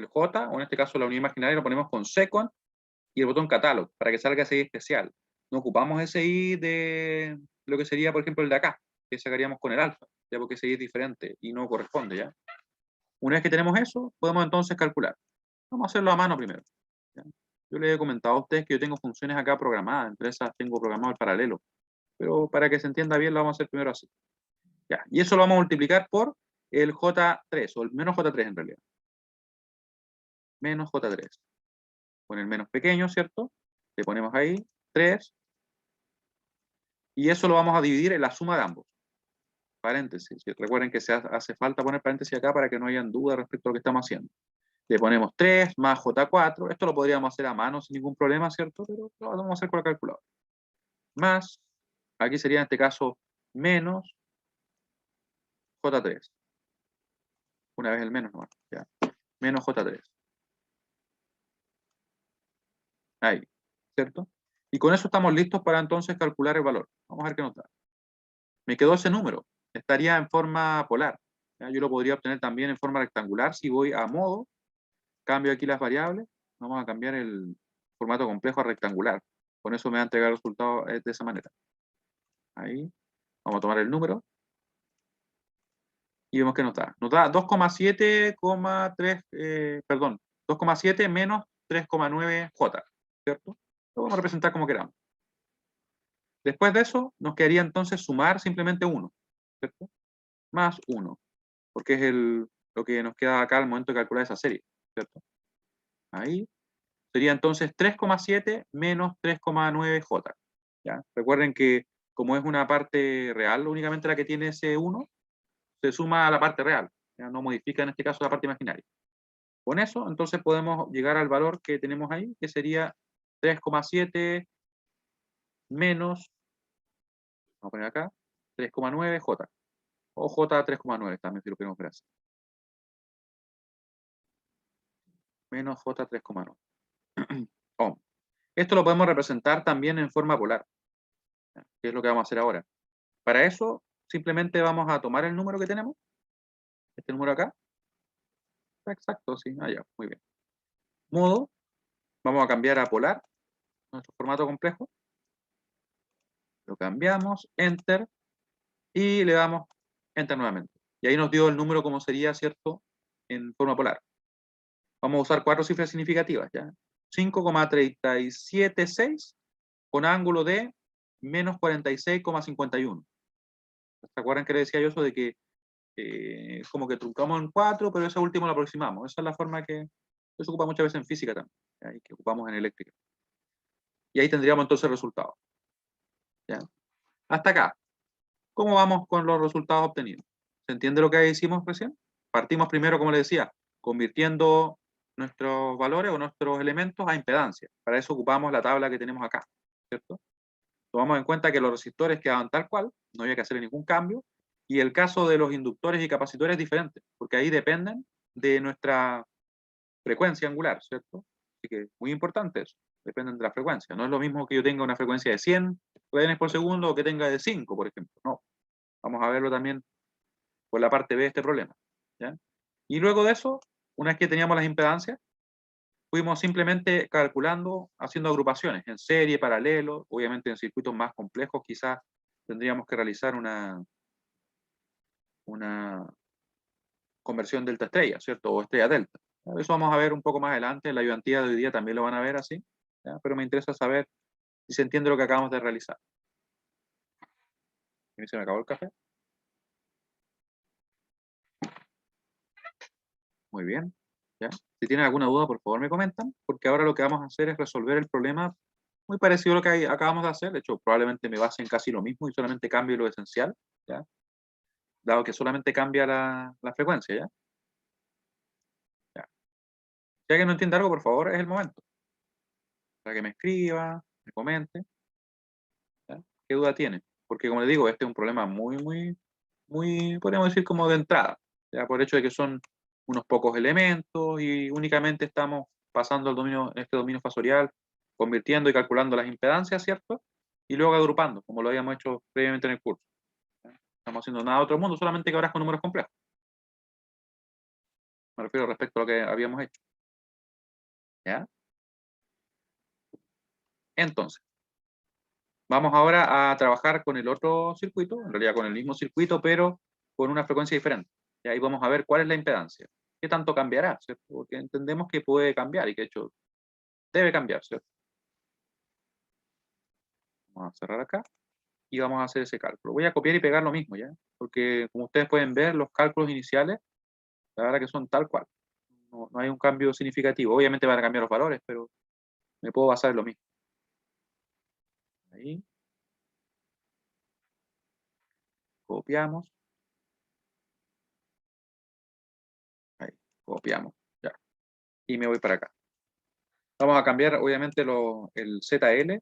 J, o en este caso la unidad imaginaria, lo ponemos con second, y el botón catálogo, para que salga ese I especial. No ocupamos ese I de lo que sería, por ejemplo, el de acá, que sacaríamos con el alfa, ya porque ese I es diferente y no corresponde, ¿ya? Una vez que tenemos eso, podemos entonces calcular. Vamos a hacerlo a mano primero, ¿ya? Yo les he comentado a ustedes que yo tengo funciones acá programadas, entre esas tengo programado el paralelo, pero para que se entienda bien lo vamos a hacer primero así. Ya, y eso lo vamos a multiplicar por el J3, o el menos J3 en realidad. Menos J3. Con el menos pequeño, ¿cierto? Le ponemos ahí 3. Y eso lo vamos a dividir en la suma de ambos. Paréntesis. Recuerden que hace falta poner paréntesis acá para que no hayan dudas respecto a lo que estamos haciendo. Le ponemos 3 más J4. Esto lo podríamos hacer a mano sin ningún problema, ¿cierto? Pero lo vamos a hacer con la calculadora. Más, aquí sería en este caso menos J3. Una vez el menos nomás, ya. Menos J3. Ahí, ¿cierto? Y con eso estamos listos para entonces calcular el valor. Vamos a ver qué nos da. Me quedó ese número. Estaría en forma polar. ¿Ya? Yo lo podría obtener también en forma rectangular si voy a modo, cambio aquí las variables, vamos a cambiar el formato complejo a rectangular. Con eso me va a entregar el resultado de esa manera. Ahí, vamos a tomar el número y vemos que nos da. Nos da 2,7,3, perdón, 2,7 menos 3,9 J, ¿cierto? Lo vamos a representar como queramos. Después de eso, nos quedaría entonces sumar simplemente 1, ¿cierto? Más 1, porque es lo que nos queda acá al momento de calcular esa serie, ¿cierto? Ahí. Sería entonces 3,7 menos 3,9 J. ¿Ya? Recuerden que como es una parte real, únicamente la que tiene ese 1, se suma a la parte real. ¿Ya? No modifica en este caso la parte imaginaria. Con eso, entonces podemos llegar al valor que tenemos ahí, que sería 3,7 menos, vamos a poner acá, 3,9 J. O J 3,9 también, si lo queremos ver así. Menos J 3,9. Oh. Esto lo podemos representar también en forma polar, que es lo que vamos a hacer ahora. Para eso, simplemente vamos a tomar el número que tenemos, este número acá. Exacto, sí, ya, muy bien. Modo, vamos a cambiar a polar, nuestro formato complejo. Lo cambiamos, Enter, y le damos Enter nuevamente. Y ahí nos dio el número como sería, ¿cierto?, en forma polar. Vamos a usar 4 cifras significativas, ¿ya? 5,376 con ángulo de menos 46,51. ¿Se acuerdan que le decía yo eso de que como que truncamos en 4, pero ese último lo aproximamos? Esa es la forma que se ocupa muchas veces en física también, ¿ya? Y que ocupamos en eléctrica. Y ahí tendríamos entonces el resultado. ¿Ya? Hasta acá. ¿Cómo vamos con los resultados obtenidos? ¿Se entiende lo que hicimos recién? Partimos primero, como les decía, convirtiendo nuestros valores o nuestros elementos a impedancia. Para eso ocupamos la tabla que tenemos acá, ¿cierto? Tomamos en cuenta que los resistores quedaban tal cual, no había que hacer ningún cambio, y el caso de los inductores y capacitores es diferente, porque ahí dependen de nuestra frecuencia angular, ¿cierto? Así que muy importante eso, dependen de la frecuencia. No es lo mismo que yo tenga una frecuencia de 100 redes por segundo o que tenga de 5, por ejemplo. No. Vamos a verlo también por la parte B de este problema, ¿ya? Y luego de eso, una vez que teníamos las impedancias, fuimos simplemente calculando, haciendo agrupaciones en serie, paralelo, obviamente en circuitos más complejos quizás tendríamos que realizar una conversión delta estrella, ¿cierto? O estrella delta. Eso vamos a ver un poco más adelante, en la ayudantía de hoy día también lo van a ver así, ¿ya? Pero me interesa saber si se entiende lo que acabamos de realizar. ¿Y se me acabó el café? Muy bien, ¿ya? Si tienen alguna duda, por favor me comentan, porque ahora lo que vamos a hacer es resolver el problema muy parecido a lo que acabamos de hacer. De hecho, probablemente me base en casi lo mismo y solamente cambie lo esencial, ¿ya? Dado que solamente cambia la frecuencia, ¿ya? Ya. Si alguien no entiende algo, por favor, es el momento. Para que me escriba, me comente, ¿ya? ¿Qué duda tiene? Porque como les digo, este es un problema muy, podríamos decir como de entrada, ¿ya? Por el hecho de que son unos pocos elementos y únicamente estamos pasando este dominio fasorial, convirtiendo y calculando las impedancias, ¿cierto? Y luego agrupando, como lo habíamos hecho previamente en el curso. ¿Ya? No estamos haciendo nada de otro mundo, solamente que ahora es con números complejos. Me refiero respecto a lo que habíamos hecho. ¿Ya? Entonces, vamos ahora a trabajar con el otro circuito, en realidad con el mismo circuito, pero con una frecuencia diferente. Y ahí vamos a ver cuál es la impedancia. ¿Qué tanto cambiará? ¿Cierto? Porque entendemos que puede cambiar y que de hecho debe cambiar, ¿cierto? Vamos a cerrar acá y vamos a hacer ese cálculo. Voy a copiar y pegar lo mismo, ¿ya? Porque como ustedes pueden ver, los cálculos iniciales, la verdad que son tal cual. No hay un cambio significativo. Obviamente van a cambiar los valores, pero me puedo basar en lo mismo. Ahí. Copiamos. Ahí. Copiamos. Ya. Y me voy para acá. Vamos a cambiar, obviamente, el ZL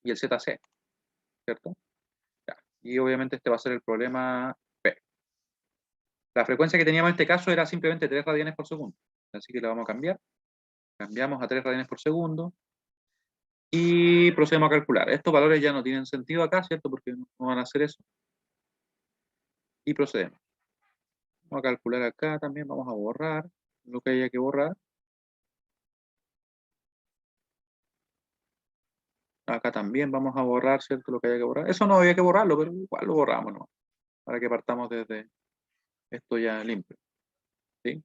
y el ZC, ¿cierto? Ya. Y obviamente este va a ser el problema P. La frecuencia que teníamos en este caso era simplemente 3 radianes por segundo. Así que la vamos a cambiar. Cambiamos a 3 radianes por segundo. Y procedemos a calcular. Estos valores ya no tienen sentido acá, ¿cierto? Porque no van a hacer eso. Y procedemos. Vamos a calcular acá también. Vamos a borrar lo que haya que borrar. Acá también vamos a borrar, ¿cierto? Lo que haya que borrar. Eso no había que borrarlo, pero igual lo borramos, ¿no? Para que partamos desde esto ya limpio. ¿Sí?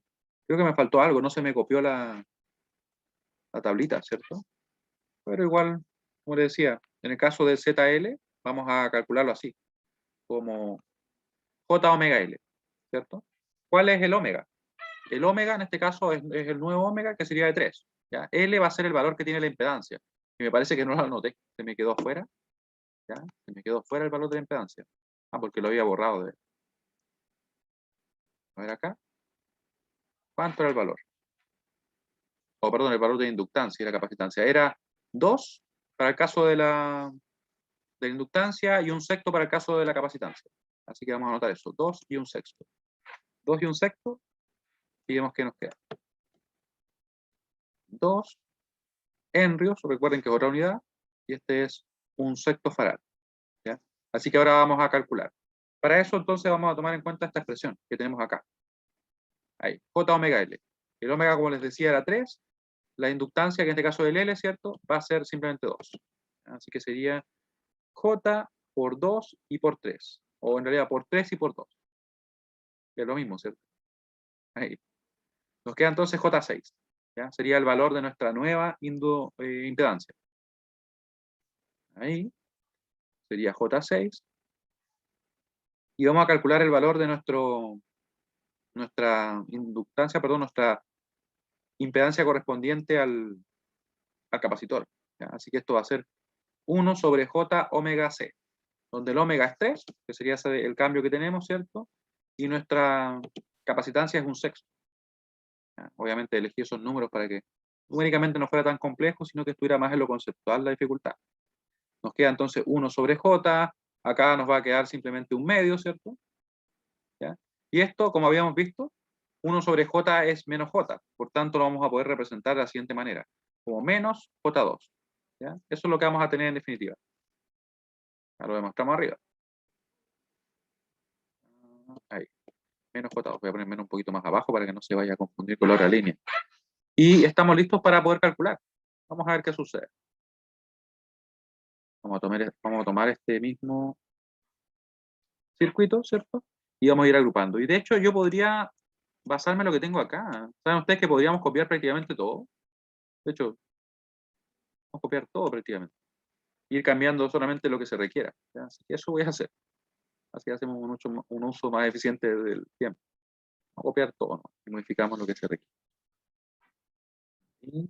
Creo que me faltó algo. No se me copió la tablita, ¿cierto? Pero igual, como les decía, en el caso del ZL, vamos a calcularlo así. Como J omega L, ¿cierto? ¿Cuál es el omega? El omega en este caso es el nuevo omega que sería de 3. ¿Ya? L va a ser el valor que tiene la impedancia. Y me parece que no lo anoté. Se me quedó afuera. ¿Ya? Se me quedó afuera el valor de la impedancia. Ah, porque lo había borrado de... A ver acá. ¿Cuánto era el valor? O perdón, el valor de inductancia y la capacitancia. Era 2 para el caso de la inductancia y 1/6 para el caso de la capacitancia. Así que vamos a anotar eso. 2 y 1/6. 2 y 1/6. Y vemos que nos queda. 2 henrios, recuerden que es otra unidad, y este es 1/6 farad. ¿Ya? Así que ahora vamos a calcular. Para eso entonces vamos a tomar en cuenta esta expresión que tenemos acá. Ahí, J omega L. El omega, como les decía, era 3. La inductancia, que en este caso es el L, ¿cierto? Va a ser simplemente 2. Así que sería J por 2 y por 3. O en realidad por 3 y por 2. Es lo mismo, ¿cierto? Ahí. Nos queda entonces J6. ¿Ya? Sería el valor de nuestra nueva impedancia. Ahí. Sería J6. Y vamos a calcular el valor de nuestra inductancia, perdón, nuestra impedancia correspondiente al capacitor. ¿Ya? Así que esto va a ser 1 sobre J omega C, donde el omega es 3, que sería el cambio que tenemos, ¿cierto? Y nuestra capacitancia es 1/6. ¿Ya? Obviamente elegí esos números para que numéricamente no fuera tan complejo, sino que estuviera más en lo conceptual la dificultad. Nos queda entonces 1 sobre J, acá nos va a quedar simplemente un medio, ¿cierto? ¿Ya? Y esto, como habíamos visto, 1 sobre J es menos J, por tanto lo vamos a poder representar de la siguiente manera, como menos J2. ¿Ya? Eso es lo que vamos a tener en definitiva. Ya lo demostramos arriba. Ahí, menos J2. Voy a poner menos un poquito más abajo para que no se vaya a confundir con la otra línea. Y estamos listos para poder calcular. Vamos a ver qué sucede. Vamos a tomar este mismo circuito, ¿cierto? Y vamos a ir agrupando. Y de hecho yo podría basarme en lo que tengo acá. ¿Saben ustedes que podríamos copiar prácticamente todo? De hecho, vamos a copiar todo prácticamente. Ir cambiando solamente lo que se requiera. ¿Ya? Así que eso voy a hacer. Así hacemos un uso más eficiente del tiempo. Vamos a copiar todo, ¿no? Y modificamos lo que se requiere. Y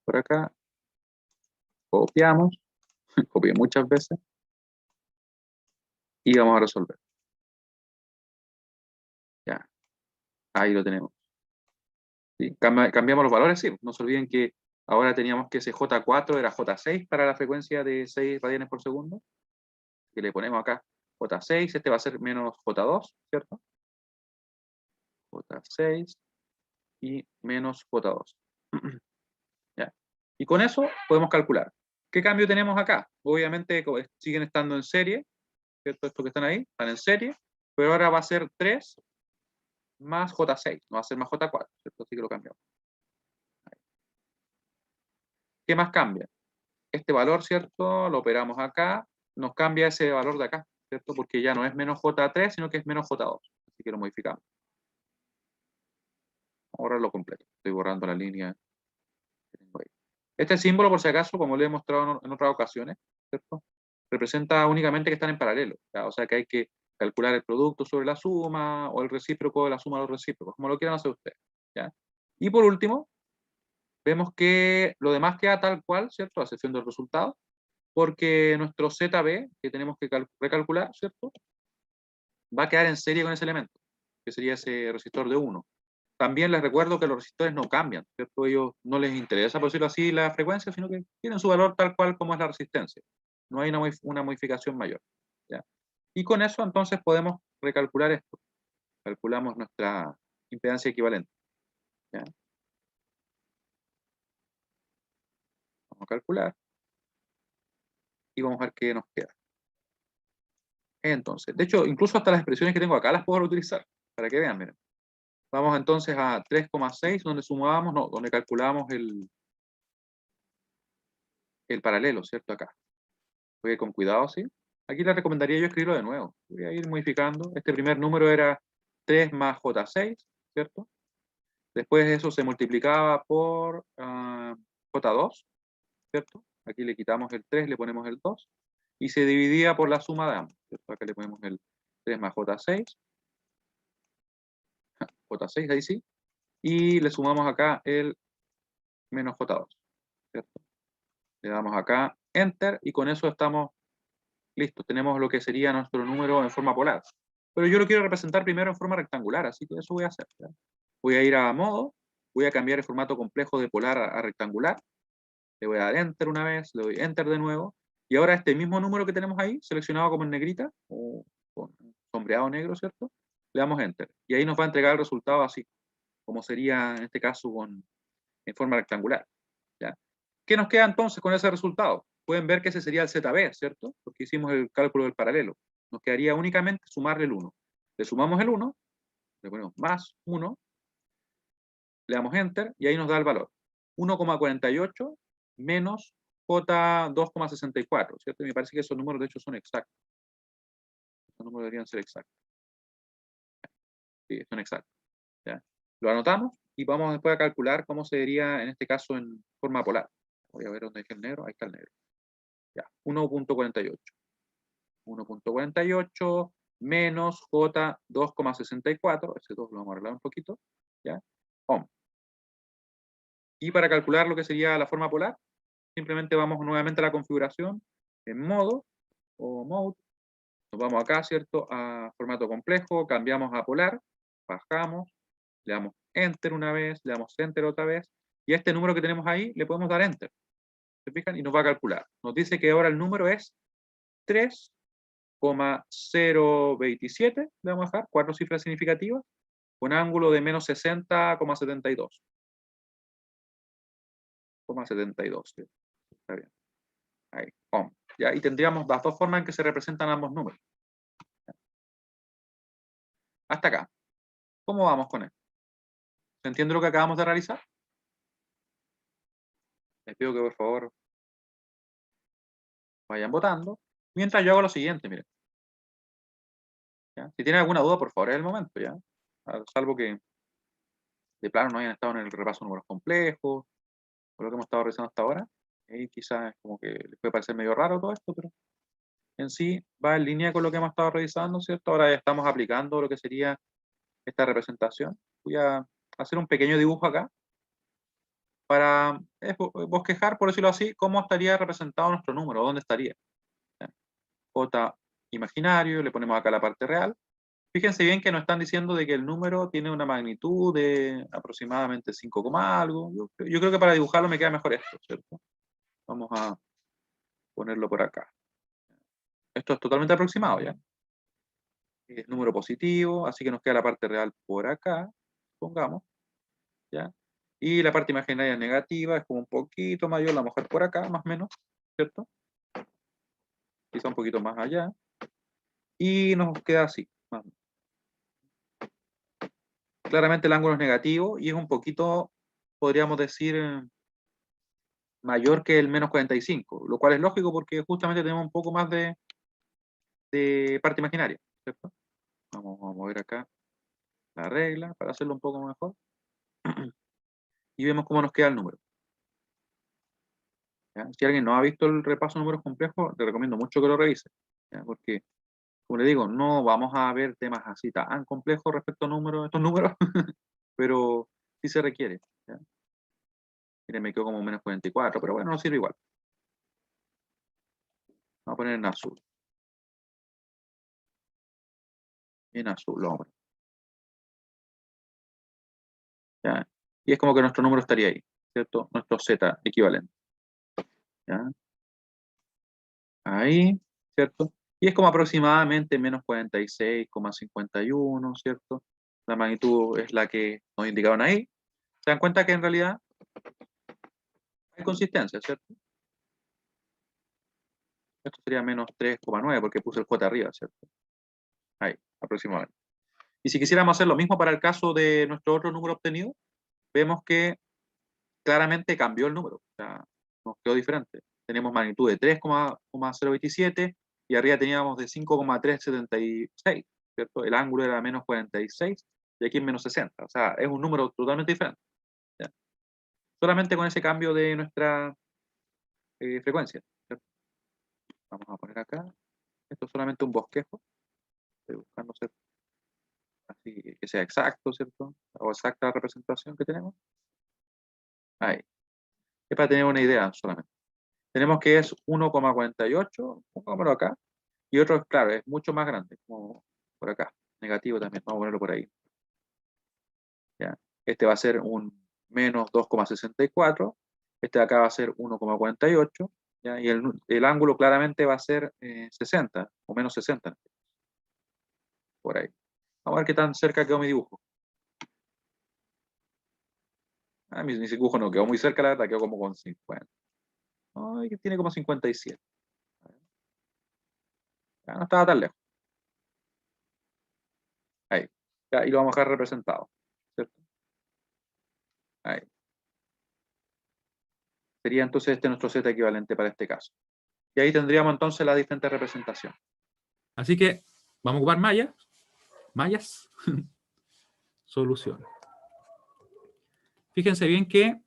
por acá copiamos, copié muchas veces y vamos a resolver. Ya, ahí lo tenemos. ¿Sí? Cambiamos los valores, sí. No se olviden que ahora teníamos que ese J4 era J6 para la frecuencia de 6 radianes por segundo. Que le ponemos acá J6, este va a ser menos J2, ¿cierto? J6 y menos J2. ¿Ya? Y con eso podemos calcular. ¿Qué cambio tenemos acá? Obviamente siguen estando en serie, ¿cierto? Estos que están ahí, están en serie, pero ahora va a ser 3 más J6, no va a ser más J4, ¿cierto? Así que lo cambiamos. Ahí. ¿Qué más cambia? Este valor, ¿cierto? Lo operamos acá, nos cambia ese valor de acá, ¿cierto? Porque ya no es menos J3, sino que es menos J2. Así que lo modificamos. Vamos a borrarlo completo. Estoy borrando la línea que tengo ahí. Este símbolo, por si acaso, como le he mostrado en otras ocasiones, ¿cierto? Representa únicamente que están en paralelo. ¿Ya? O sea que hay que calcular el producto sobre la suma o el recíproco de la suma de los recíprocos, como lo quieran hacer ustedes. ¿Ya? Y por último, vemos que lo demás queda tal cual, ¿cierto? A excepción del resultado, porque nuestro ZB, que tenemos que recalcular, ¿cierto? Va a quedar en serie con ese elemento, que sería ese resistor de 1. También les recuerdo que los resistores no cambian, ¿cierto? A ellos no les interesa, por decirlo así, la frecuencia, sino que tienen su valor tal cual como es la resistencia. No hay una modificación mayor. ¿Ya? Y con eso entonces podemos recalcular esto. Calculamos nuestra impedancia equivalente. ¿Ya? Vamos a calcular y vamos a ver qué nos queda. Entonces, de hecho, incluso hasta las expresiones que tengo acá las puedo reutilizar, para que vean, miren. Vamos entonces a 3,6, donde sumábamos, no, donde calculamos el paralelo, ¿cierto? Acá. Voy a ir con cuidado, ¿sí? Aquí le recomendaría yo escribirlo de nuevo. Voy a ir modificando. Este primer número era 3 más J6, ¿cierto? Después eso se multiplicaba por J2, ¿cierto? Aquí le quitamos el 3, le ponemos el 2. Y se dividía por la suma de ambos, ¿cierto? Acá le ponemos el 3 más J6. J6, ahí sí. Y le sumamos acá el menos J2, ¿cierto? Le damos acá Enter y con eso estamos listos. Tenemos lo que sería nuestro número en forma polar. Pero yo lo quiero representar primero en forma rectangular, así que eso voy a hacer. ¿Ya? Voy a ir a modo, voy a cambiar el formato complejo de polar a rectangular. Le voy a dar Enter una vez, le doy Enter de nuevo. Y ahora este mismo número que tenemos ahí, seleccionado como en negrita, o con sombreado negro, ¿cierto? Le damos Enter. Y ahí nos va a entregar el resultado así, como sería en este caso en forma rectangular. ¿Ya? ¿Qué nos queda entonces con ese resultado? Pueden ver que ese sería el ZB, ¿cierto? Porque hicimos el cálculo del paralelo. Nos quedaría únicamente sumarle el 1. Le sumamos el 1, le ponemos más 1, le damos Enter y ahí nos da el valor. 1,48 menos J2,64, ¿cierto? Y me parece que esos números de hecho son exactos. Esos números deberían ser exactos. Sí, son exactos. ¿Ya? Lo anotamos y vamos después a calcular cómo se vería en este caso en forma polar. Voy a ver dónde está el negro. Ahí está el negro. Ya, 1,48. 1,48 menos J2,64, ese 2 lo vamos a arreglar un poquito, ¿ya? Ohm. Y para calcular lo que sería la forma polar, simplemente vamos nuevamente a la configuración, en modo, o mode, nos vamos acá, ¿cierto? A formato complejo, cambiamos a polar, bajamos, le damos Enter una vez, le damos Enter otra vez, y a este número que tenemos ahí le podemos dar Enter, ¿se fijan? Y nos va a calcular. Nos dice que ahora el número es 3,027, le vamos a dejar, 4 cifras significativas, con ángulo de menos 60,72. 72, ¿sí? Está bien. Ahí, ohm. ¿Ya? Y tendríamos las dos formas en que se representan ambos números. Hasta acá. ¿Cómo vamos con esto? ¿Se entiende lo que acabamos de realizar? Les pido que por favor vayan votando. Mientras yo hago lo siguiente, miren. ¿Ya? Si tienen alguna duda, por favor, es el momento, ¿ya? Salvo que de plano no hayan estado en el repaso de números complejos, o lo que hemos estado realizando hasta ahora. Y quizás como que les puede parecer medio raro todo esto, pero en sí va en línea con lo que hemos estado revisando, ¿cierto? Ahora ya estamos aplicando lo que sería esta representación. Voy a hacer un pequeño dibujo acá para bosquejar, por decirlo así, cómo estaría representado nuestro número, dónde estaría. ¿Ya? J imaginario, le ponemos acá la parte real. Fíjense bien que nos están diciendo de que el número tiene una magnitud de aproximadamente 5, algo. Yo creo que para dibujarlo me queda mejor esto, ¿cierto? Vamos a ponerlo por acá. Esto es totalmente aproximado, ¿ya? Es número positivo, así que nos queda la parte real por acá, pongamos, ¿ya? Y la parte imaginaria negativa es como un poquito mayor, a lo mejor por acá, más o menos, ¿cierto? Quizá un poquito más allá. Y nos queda así. Claramente el ángulo es negativo y es un poquito, podríamos decir, mayor que el menos 45, lo cual es lógico porque justamente tenemos un poco más de parte imaginaria, ¿cierto? Vamos a mover acá la regla para hacerlo un poco mejor. Y vemos cómo nos queda el número. ¿Ya? Si alguien no ha visto el repaso de números complejos, le recomiendo mucho que lo revise, ¿ya? Porque, como le digo, no vamos a ver temas así tan complejos respecto a números, estos números, pero sí se requiere, ¿ya? Miren, me quedo como menos 44, pero bueno, no sirve igual. Vamos a poner en azul. En azul, hombre. ¿Ya? Y es como que nuestro número estaría ahí, ¿cierto? Nuestro Z equivalente. ¿Ya? Ahí, ¿cierto? Y es como aproximadamente menos 46,51, ¿cierto? La magnitud es la que nos indicaban ahí. ¿Se dan cuenta que en realidad hay consistencia, ¿cierto? Esto sería menos 3,9 porque puse el J arriba, ¿cierto? Ahí, aproximadamente. Y si quisiéramos hacer lo mismo para el caso de nuestro otro número obtenido, vemos que claramente cambió el número. O sea, nos quedó diferente. Tenemos magnitud de 3,027 y arriba teníamos de 5,376, ¿cierto? El ángulo era menos 46 y aquí es menos 60. O sea, es un número totalmente diferente, ¿ya? Solamente con ese cambio de nuestra frecuencia, ¿cierto? Vamos a poner acá. Esto es solamente un bosquejo. Estoy buscando ser así que sea exacto, ¿cierto? O exacta la representación que tenemos. Ahí. Es para tener una idea solamente. Tenemos que es 1,48, pongámoslo acá, y otro, claro, es mucho más grande, como por acá, negativo también, vamos a ponerlo por ahí. ¿Ya? Este va a ser un menos 2,64, este de acá va a ser 1,48, ¿ya? Y el ángulo claramente va a ser 60, o menos 60, por ahí. Vamos a ver qué tan cerca quedó mi dibujo. Ah, mi dibujo no quedó muy cerca, la verdad, quedó como con 50. Ay, que tiene como 57. Ya no estaba tan lejos. Ahí. Ya, y lo vamos a dejar representado, ¿cierto? Ahí. Sería entonces este nuestro Z equivalente para este caso. Y ahí tendríamos entonces la diferente representación. Así que vamos a ocupar mallas, solución. Fíjense bien que,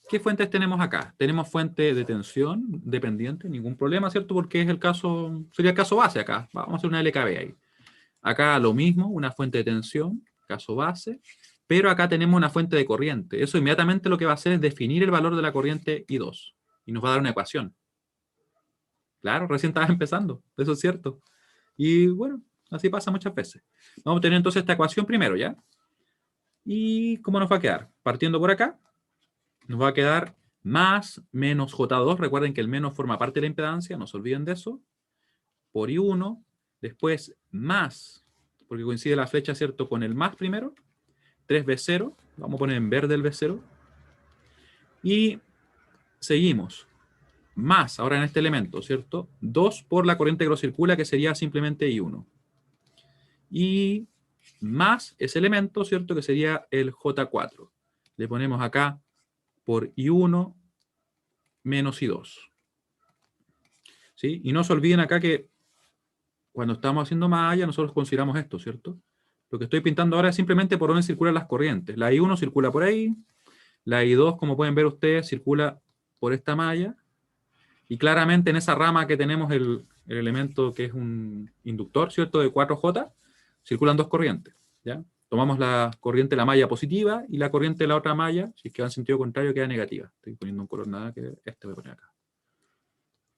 ¿qué fuentes tenemos acá? Tenemos fuente de tensión dependiente, ningún problema, ¿cierto? Porque es el caso, sería el caso base acá. Vamos a hacer una LKB ahí. Acá lo mismo, una fuente de tensión, caso base, pero acá tenemos una fuente de corriente. Eso inmediatamente lo que va a hacer es definir el valor de la corriente I2 y nos va a dar una ecuación. Claro, recién estaba empezando, eso es cierto. Y bueno, así pasa muchas veces. Vamos a tener entonces esta ecuación primero, ¿ya? ¿Y cómo nos va a quedar? Partiendo por acá, nos va a quedar más menos J2. Recuerden que el menos forma parte de la impedancia, no se olviden de eso. Por I1, después más, porque coincide la flecha, ¿cierto? Con el más primero, 3V0, vamos a poner en verde el V0. Y seguimos. Más, ahora en este elemento, ¿cierto? 2 por la corriente que lo circula, que sería simplemente I1. Y más ese elemento, ¿cierto? Que sería el J4. Le ponemos acá por I1 menos I2. ¿Sí? Y no se olviden acá que cuando estamos haciendo malla, nosotros consideramos esto, ¿cierto? Lo que estoy pintando ahora es simplemente por dónde circulan las corrientes. La I1 circula por ahí, la I2, como pueden ver ustedes, circula por esta malla, y claramente en esa rama que tenemos el elemento que es un inductor, ¿cierto? De 4J, circulan dos corrientes, ¿ya? Tomamos la corriente de la malla positiva y la corriente de la otra malla, si es que va en sentido contrario, queda negativa. Estoy poniendo un color nada que este voy a poner acá.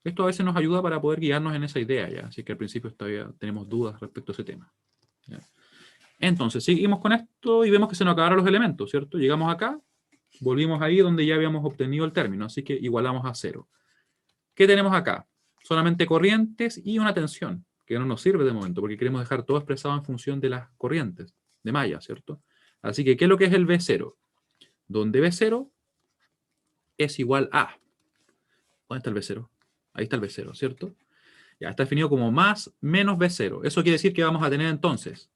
Esto a veces nos ayuda para poder guiarnos en esa idea, ¿ya? Así que al principio todavía tenemos dudas respecto a ese tema, ¿ya? Entonces, seguimos con esto y vemos que se nos acabaron los elementos, ¿cierto? Llegamos acá, volvimos ahí donde ya habíamos obtenido el término, así que igualamos a 0. ¿Qué tenemos acá? Solamente corrientes y una tensión, que no nos sirve de momento, porque queremos dejar todo expresado en función de las corrientes de malla, ¿cierto? Así que, ¿qué es lo que es el V0? Donde V0 es igual a... ¿Dónde está el V0? Ahí está el V0, ¿cierto? Ya está definido como más menos V0. Eso quiere decir que vamos a tener entonces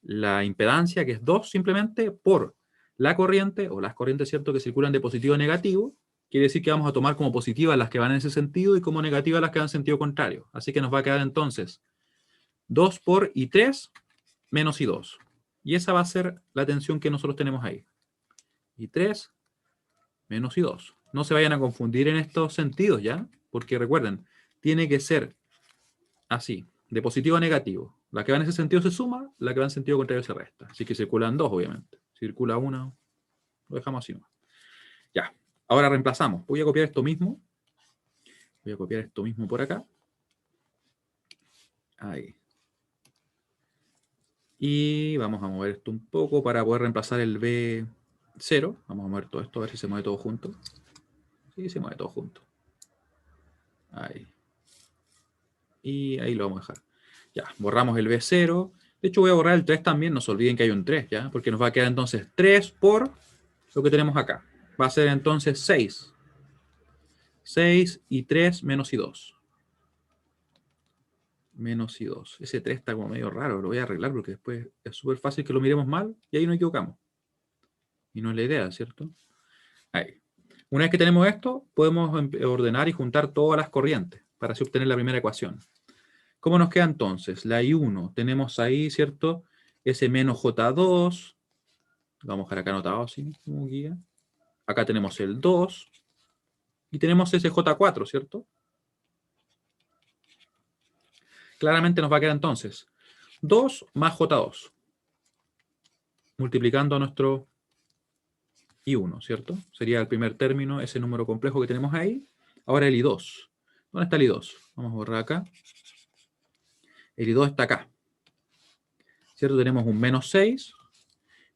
la impedancia, que es 2 simplemente, por la corriente, o las corrientes, ¿cierto?, que circulan de positivo a negativo, quiere decir que vamos a tomar como positivas las que van en ese sentido y como negativas las que van en sentido contrario. Así que nos va a quedar entonces 2 por I3 menos I2. Y esa va a ser la tensión que nosotros tenemos ahí. I3 menos I2. No se vayan a confundir en estos sentidos, ¿ya? Porque recuerden, tiene que ser así, de positivo a negativo. La que va en ese sentido se suma, la que va en sentido contrario se resta. Así que circulan dos, obviamente. Circula una, lo dejamos así. Ya, ahora reemplazamos. Voy a copiar esto mismo. Voy a copiar esto mismo por acá. Ahí. Y vamos a mover esto un poco para poder reemplazar el B0. Vamos a mover todo esto, a ver si se mueve todo junto. Sí, se mueve todo junto. Ahí. Y ahí lo vamos a dejar. Ya, borramos el B0. De hecho, voy a borrar el 3 también. No se olviden que hay un 3, ¿ya? Porque nos va a quedar entonces 3 por lo que tenemos acá. Va a ser entonces 6. 6 y 3 menos I2. Menos I2. Ese 3 está como medio raro. Lo voy a arreglar porque después es súper fácil que lo miremos mal y ahí nos equivocamos. Y no es la idea, ¿cierto? Ahí. Una vez que tenemos esto, podemos ordenar y juntar todas las corrientes para así obtener la primera ecuación. ¿Cómo nos queda entonces? La I1, tenemos ahí, ¿cierto? Ese menos J2. Lo vamos a dejar acá anotado así, como guía. Acá tenemos el 2. Y tenemos ese J4, ¿cierto? Claramente nos va a quedar entonces 2 más J2. Multiplicando a nuestro I1, ¿cierto? Sería el primer término, ese número complejo que tenemos ahí. Ahora el I2. ¿Dónde está el I2? Vamos a borrar acá. El I2 está acá. ¿Cierto? Tenemos un menos 6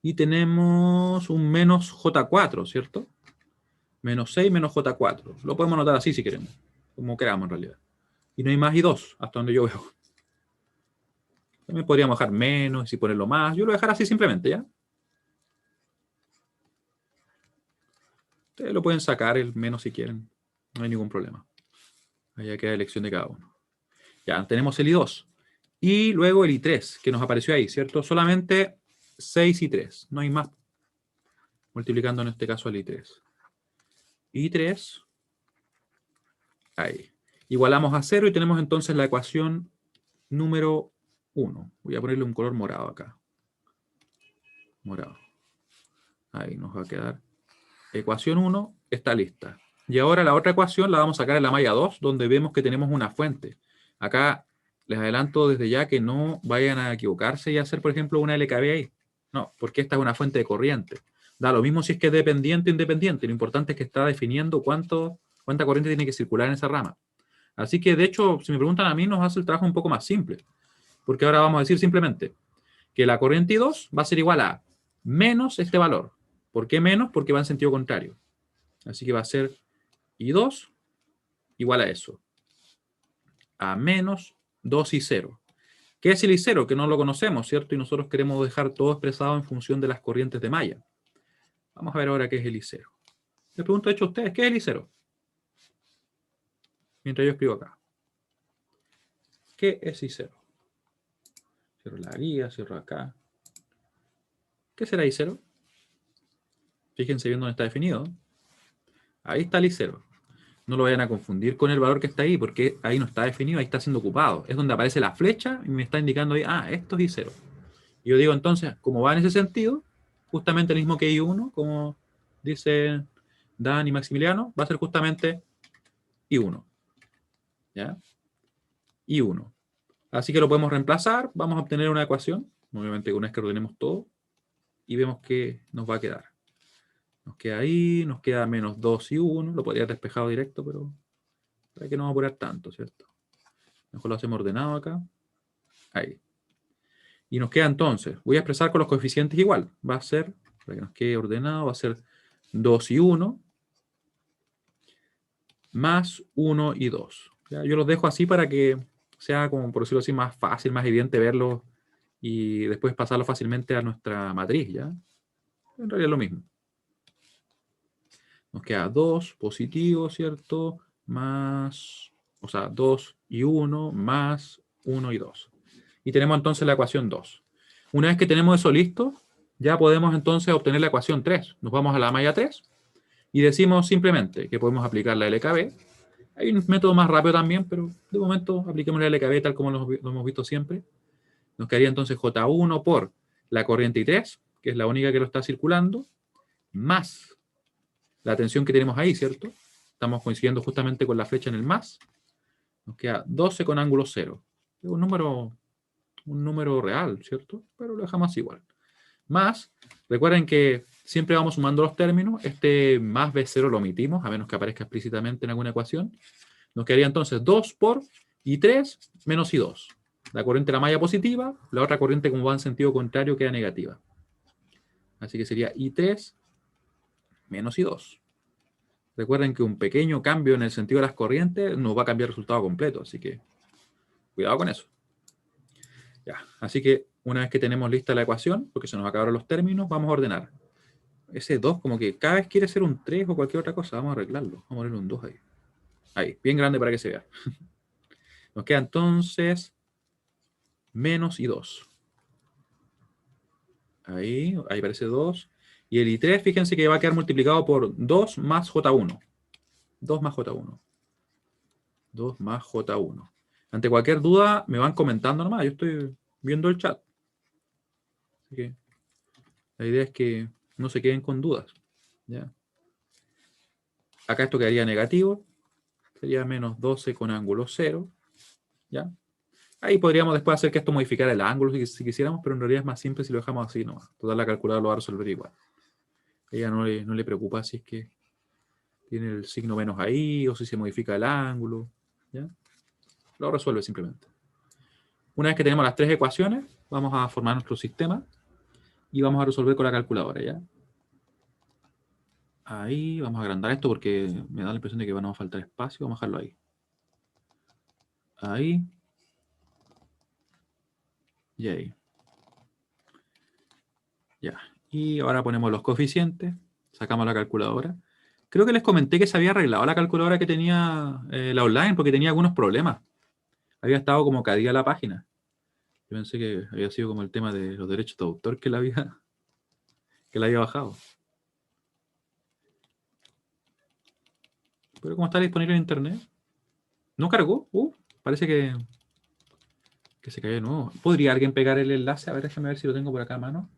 y tenemos un menos J4, ¿cierto? Menos 6 menos J4. Lo podemos anotar así si queremos, como queramos en realidad. Y no hay más I2, hasta donde yo veo. También podríamos dejar menos y ponerlo más. Yo lo voy a dejar así simplemente, ¿ya? Ustedes lo pueden sacar el menos si quieren. No hay ningún problema. Ahí queda elección de cada uno. Ya, tenemos el I2. Y luego el I3, que nos apareció ahí, ¿cierto? Solamente 6 y 3. No hay más. Multiplicando en este caso el I3. I3. Ahí. Igualamos a 0 y tenemos entonces la ecuación número 1. Voy a ponerle un color morado acá. Morado. Ahí nos va a quedar. Ecuación 1 está lista. Y ahora la otra ecuación la vamos a sacar en la malla 2, donde vemos que tenemos una fuente. Acá les adelanto desde ya que no vayan a equivocarse y hacer, por ejemplo, una LKB ahí. No, porque esta es una fuente de corriente. Da lo mismo si es que es dependiente o independiente. Lo importante es que está definiendo cuánta corriente tiene que circular en esa rama. Así que, de hecho, si me preguntan a mí, nos hace el trabajo un poco más simple. Porque ahora vamos a decir simplemente que la corriente I2 va a ser igual a menos este valor. ¿Por qué menos? Porque va en sentido contrario. Así que va a ser I2 igual a eso. A menos 2I0. ¿Qué es el I0? Que no lo conocemos, ¿cierto? Y nosotros queremos dejar todo expresado en función de las corrientes de malla. Vamos a ver ahora qué es el I0. Les pregunto, de hecho, a ustedes, ¿qué es el I0? Mientras yo escribo acá. ¿Qué es I0? Cierro la guía, cierro acá. ¿Qué será I0? Fíjense bien dónde está definido. Ahí está el I0. No lo vayan a confundir con el valor que está ahí, porque ahí no está definido, ahí está siendo ocupado. Es donde aparece la flecha y me está indicando ahí, esto es I0. Y yo digo entonces, como va en ese sentido, justamente el mismo que I1, como dice Dan y Maximiliano, va a ser justamente I1. ¿Ya? I1. Así que lo podemos reemplazar, vamos a obtener una ecuación, obviamente una vez que ordenemos todo, y vemos que nos va a quedar. Nos queda ahí, nos queda menos 2 y 1, lo podría haber despejado directo, pero para que no vamos a apurar tanto, ¿cierto? Mejor lo hacemos ordenado acá. Ahí. Y nos queda entonces, voy a expresar con los coeficientes igual. Va a ser, para que nos quede ordenado, va a ser 2 y 1 más 1 y 2. ¿Ya? Yo los dejo así para que sea, como por decirlo así, más fácil, más evidente verlo y después pasarlo fácilmente a nuestra matriz, ¿ya? En realidad es lo mismo. Nos queda 2 positivo, ¿cierto? Más, o sea, 2 y 1 más 1 y 2. Y tenemos entonces la ecuación 2. Una vez que tenemos eso listo, ya podemos entonces obtener la ecuación 3. Nos vamos a la malla 3 Y decimos simplemente que podemos aplicar la LKB. Hay un método más rápido también, pero de momento apliquemos la LKB tal como lo hemos visto siempre. Nos quedaría entonces J1 por la corriente I3, que es la única que lo está circulando, más la tensión que tenemos ahí, ¿cierto? Estamos coincidiendo justamente con la flecha en el más. Nos queda 12 con ángulo 0. Es un número real, ¿cierto? Pero lo dejamos igual. Más, recuerden que siempre vamos sumando los términos. Este más B0 lo omitimos, a menos que aparezca explícitamente en alguna ecuación. Nos quedaría entonces 2 por I3 menos I2. La corriente de la malla positiva, la otra corriente como va en sentido contrario queda negativa. Así que sería I3 menos I2. Recuerden que un pequeño cambio en el sentido de las corrientes nos va a cambiar el resultado completo, así que cuidado con eso. Ya, así que una vez que tenemos lista la ecuación, porque se nos acabaron los términos, vamos a ordenar. Ese 2 como que cada vez quiere ser un 3 o cualquier otra cosa, vamos a arreglarlo. Vamos a ponerle un 2 ahí. Ahí, bien grande para que se vea. Nos queda entonces menos I2. Ahí aparece 2. Y el I3, fíjense que va a quedar multiplicado por 2 más J1. 2 más J1. 2 más J1. Ante cualquier duda, me van comentando nomás. Yo estoy viendo el chat. Así que la idea es que no se queden con dudas. ¿Ya? Acá esto quedaría negativo. Sería menos 12 con ángulo 0. ¿Ya? Ahí podríamos después hacer que esto modificara el ángulo si quisiéramos, pero en realidad es más simple si lo dejamos así nomás. Total, la calculadora lo va a resolver igual. A ella no le preocupa si es que tiene el signo menos ahí o si se modifica el ángulo. ¿Ya? Lo resuelve simplemente. Una vez que tenemos las tres ecuaciones, vamos a formar nuestro sistema y vamos a resolver con la calculadora, ¿ya? Ahí vamos a agrandar esto porque me da la impresión de que va a faltar espacio. Vamos a dejarlo ahí. Ahí. Y ahí. Ya. Y ahora ponemos los coeficientes. Sacamos la calculadora. Creo que les comenté que se había arreglado la calculadora que tenía la online porque tenía algunos problemas. Había estado como caída la página. Yo pensé que había sido como el tema de los derechos de autor que la había bajado. Pero como está disponible en internet, no cargó. Parece que se cayó de nuevo. ¿Podría alguien pegar el enlace? A ver, déjame ver si lo tengo por acá a mano.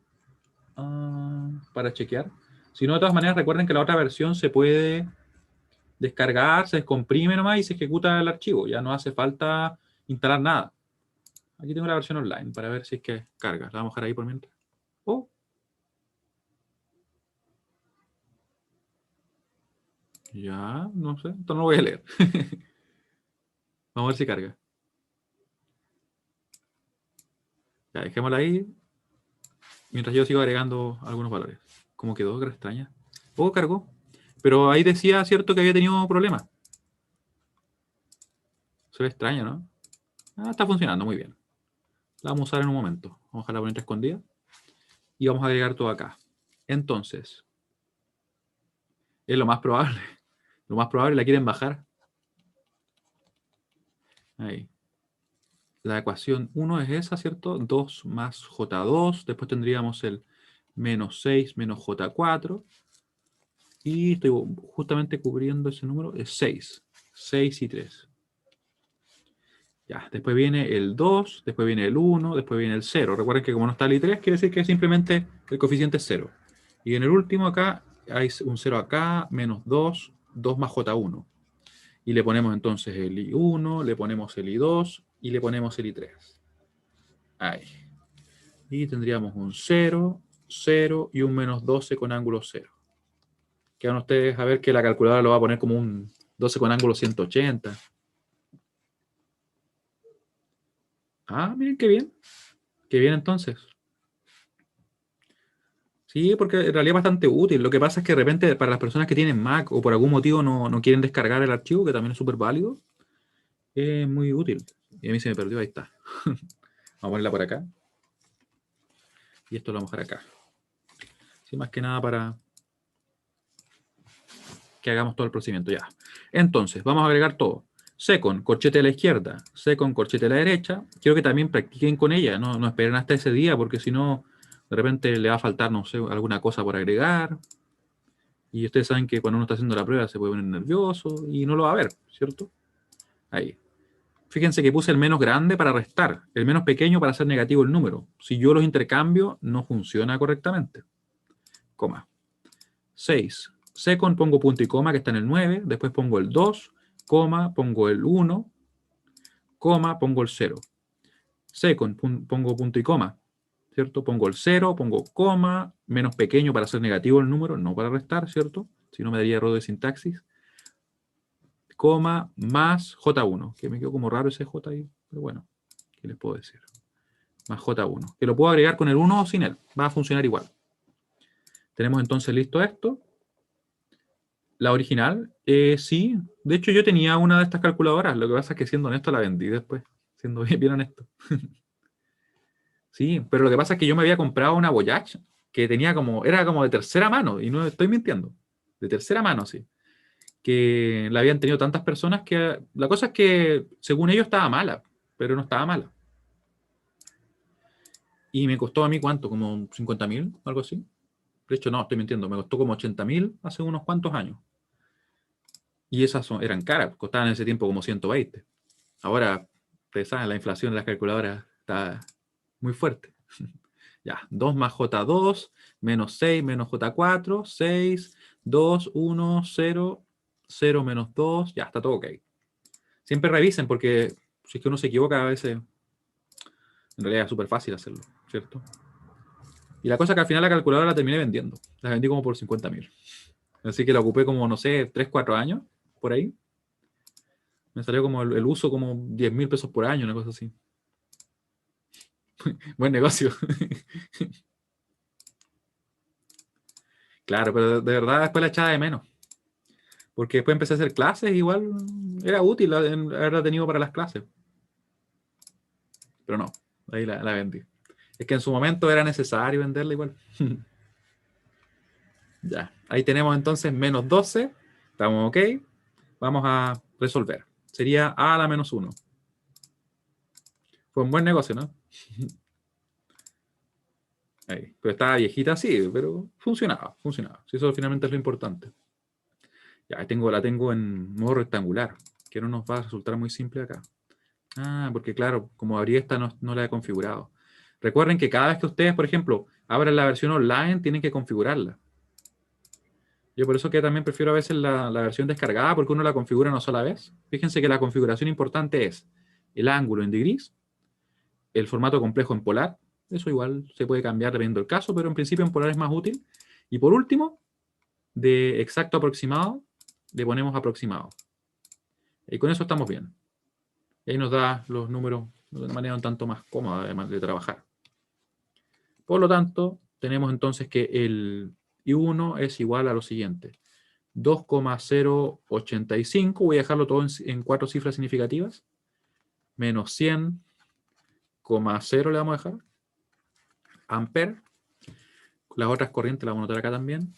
Para chequear. Si no, de todas maneras, recuerden que la otra versión se puede descargar, se descomprime nomás y se ejecuta el archivo. Ya no hace falta instalar nada. Aquí tengo la versión online para ver si es que carga. La vamos a dejar ahí por mientras. Ya, no sé. Esto no lo voy a leer. Vamos a ver si carga. Ya, dejémosla ahí. Mientras yo sigo agregando algunos valores. ¿Cómo quedó? Qué extraña. Cargó. Pero ahí decía, cierto, que había tenido problemas. Se ve extraño, ¿no? Está funcionando muy bien. La vamos a usar en un momento. Vamos a dejar la bonita escondida. Y vamos a agregar todo acá. Entonces, es lo más probable. Lo más probable la quieren bajar. Ahí. La ecuación 1 es esa, ¿cierto? 2 más J2. Después tendríamos el menos 6 menos J4. Y estoy justamente cubriendo ese número. Es 6. 6 y 3. Ya, después viene el 2, después viene el 1, después viene el 0. Recuerden que como no está el I3, quiere decir que simplemente el coeficiente es 0. Y en el último acá hay un 0 acá, menos 2, 2 más J1. Y le ponemos entonces el I1, le ponemos el I2 y le ponemos el I3. Ahí. Y tendríamos un 0, 0 y un menos 12 con ángulo 0. Quedan ustedes a ver que la calculadora lo va a poner como un 12 con ángulo 180. Miren qué bien. Qué bien entonces. Sí, porque en realidad es bastante útil. Lo que pasa es que de repente para las personas que tienen Mac o por algún motivo no quieren descargar el archivo, que también es súper válido, es muy útil. Y a mí se me perdió, ahí está. Vamos a ponerla por acá. Y esto lo vamos a dejar acá. Sí, más que nada para que hagamos todo el procedimiento ya. Entonces, vamos a agregar todo. Second, corchete a la izquierda. Second, corchete a la derecha. Quiero que también practiquen con ella. No esperen hasta ese día, porque si no, de repente le va a faltar, no sé, alguna cosa por agregar. Y ustedes saben que cuando uno está haciendo la prueba se puede poner nervioso y no lo va a ver, ¿cierto? Ahí. Fíjense que puse el menos grande para restar, el menos pequeño para hacer negativo el número. Si yo los intercambio, no funciona correctamente. Coma. 6. Second pongo punto y coma, que está en el 9. Después pongo el 2, coma, pongo el 1, coma, pongo el 0. Second, pongo punto y coma, ¿cierto? Pongo el 0, pongo coma, menos pequeño para hacer negativo el número, no para restar, ¿cierto? Si no me daría error de sintaxis. Coma, más J1, que me quedó como raro ese J ahí, pero bueno, ¿qué les puedo decir? Más J1, que lo puedo agregar con el 1 o sin él, va a funcionar igual. Tenemos entonces listo esto. La original, sí. De hecho, yo tenía una de estas calculadoras. Lo que pasa es que, siendo honesto, la vendí después. Siendo bien honesto. Sí, pero lo que pasa es que yo me había comprado una Voyage que tenía era como de tercera mano. Y no estoy mintiendo. De tercera mano, sí. Que la habían tenido tantas personas que... La cosa es que, según ellos, estaba mala. Pero no estaba mala. Y me costó a mí, ¿cuánto? ¿Como 50.000? Algo así. De hecho, no, estoy mintiendo. Me costó como 80.000 hace unos cuantos años. Y esas eran caras, costaban en ese tiempo como 120. Ahora, ustedes saben, la inflación de las calculadoras está muy fuerte. Ya, 2 más J2, menos 6, menos J4, 6, 2, 1, 0, 0 menos 2, ya, está todo ok. Siempre revisen porque si es que uno se equivoca a veces, en realidad es súper fácil hacerlo, ¿cierto? Y la cosa es que al final la calculadora la terminé vendiendo. La vendí como por 50.000. Así que la ocupé como, no sé, 3, 4 años, por ahí. Me salió como el uso como 10.000 pesos por año, una cosa así. Buen negocio. Claro, pero de verdad después la echaba de menos. Porque después empecé a hacer clases, igual era útil haberla tenido para las clases. Pero no, ahí la vendí. Es que en su momento era necesario venderla igual. Ya, ahí tenemos entonces menos 12. Estamos ok. Vamos a resolver. Sería a la menos 1. Fue un buen negocio, ¿no? Ahí. Pero estaba viejita, sí, pero funcionaba. Si eso finalmente es lo importante. Ya, la tengo en modo rectangular, que no nos va a resultar muy simple acá. Ah, porque claro, como abrí esta no la he configurado. Recuerden que cada vez que ustedes, por ejemplo, abran la versión online, tienen que configurarla. Yo por eso que también prefiero a veces la versión descargada, porque uno la configura una sola vez. Fíjense que la configuración importante es el ángulo en degrees, el formato complejo en polar. Eso igual se puede cambiar dependiendo del caso, pero en principio en polar es más útil. Y por último, de exacto aproximado, le ponemos aproximado. Y con eso estamos bien. Y ahí nos da los números de una manera un tanto más cómoda además de trabajar. Por lo tanto, tenemos entonces que el I1 es igual a lo siguiente. 2,085, voy a dejarlo todo en 4 cifras significativas, menos 100,0 le vamos a dejar, ampere. Las otras corrientes las vamos a anotar acá también.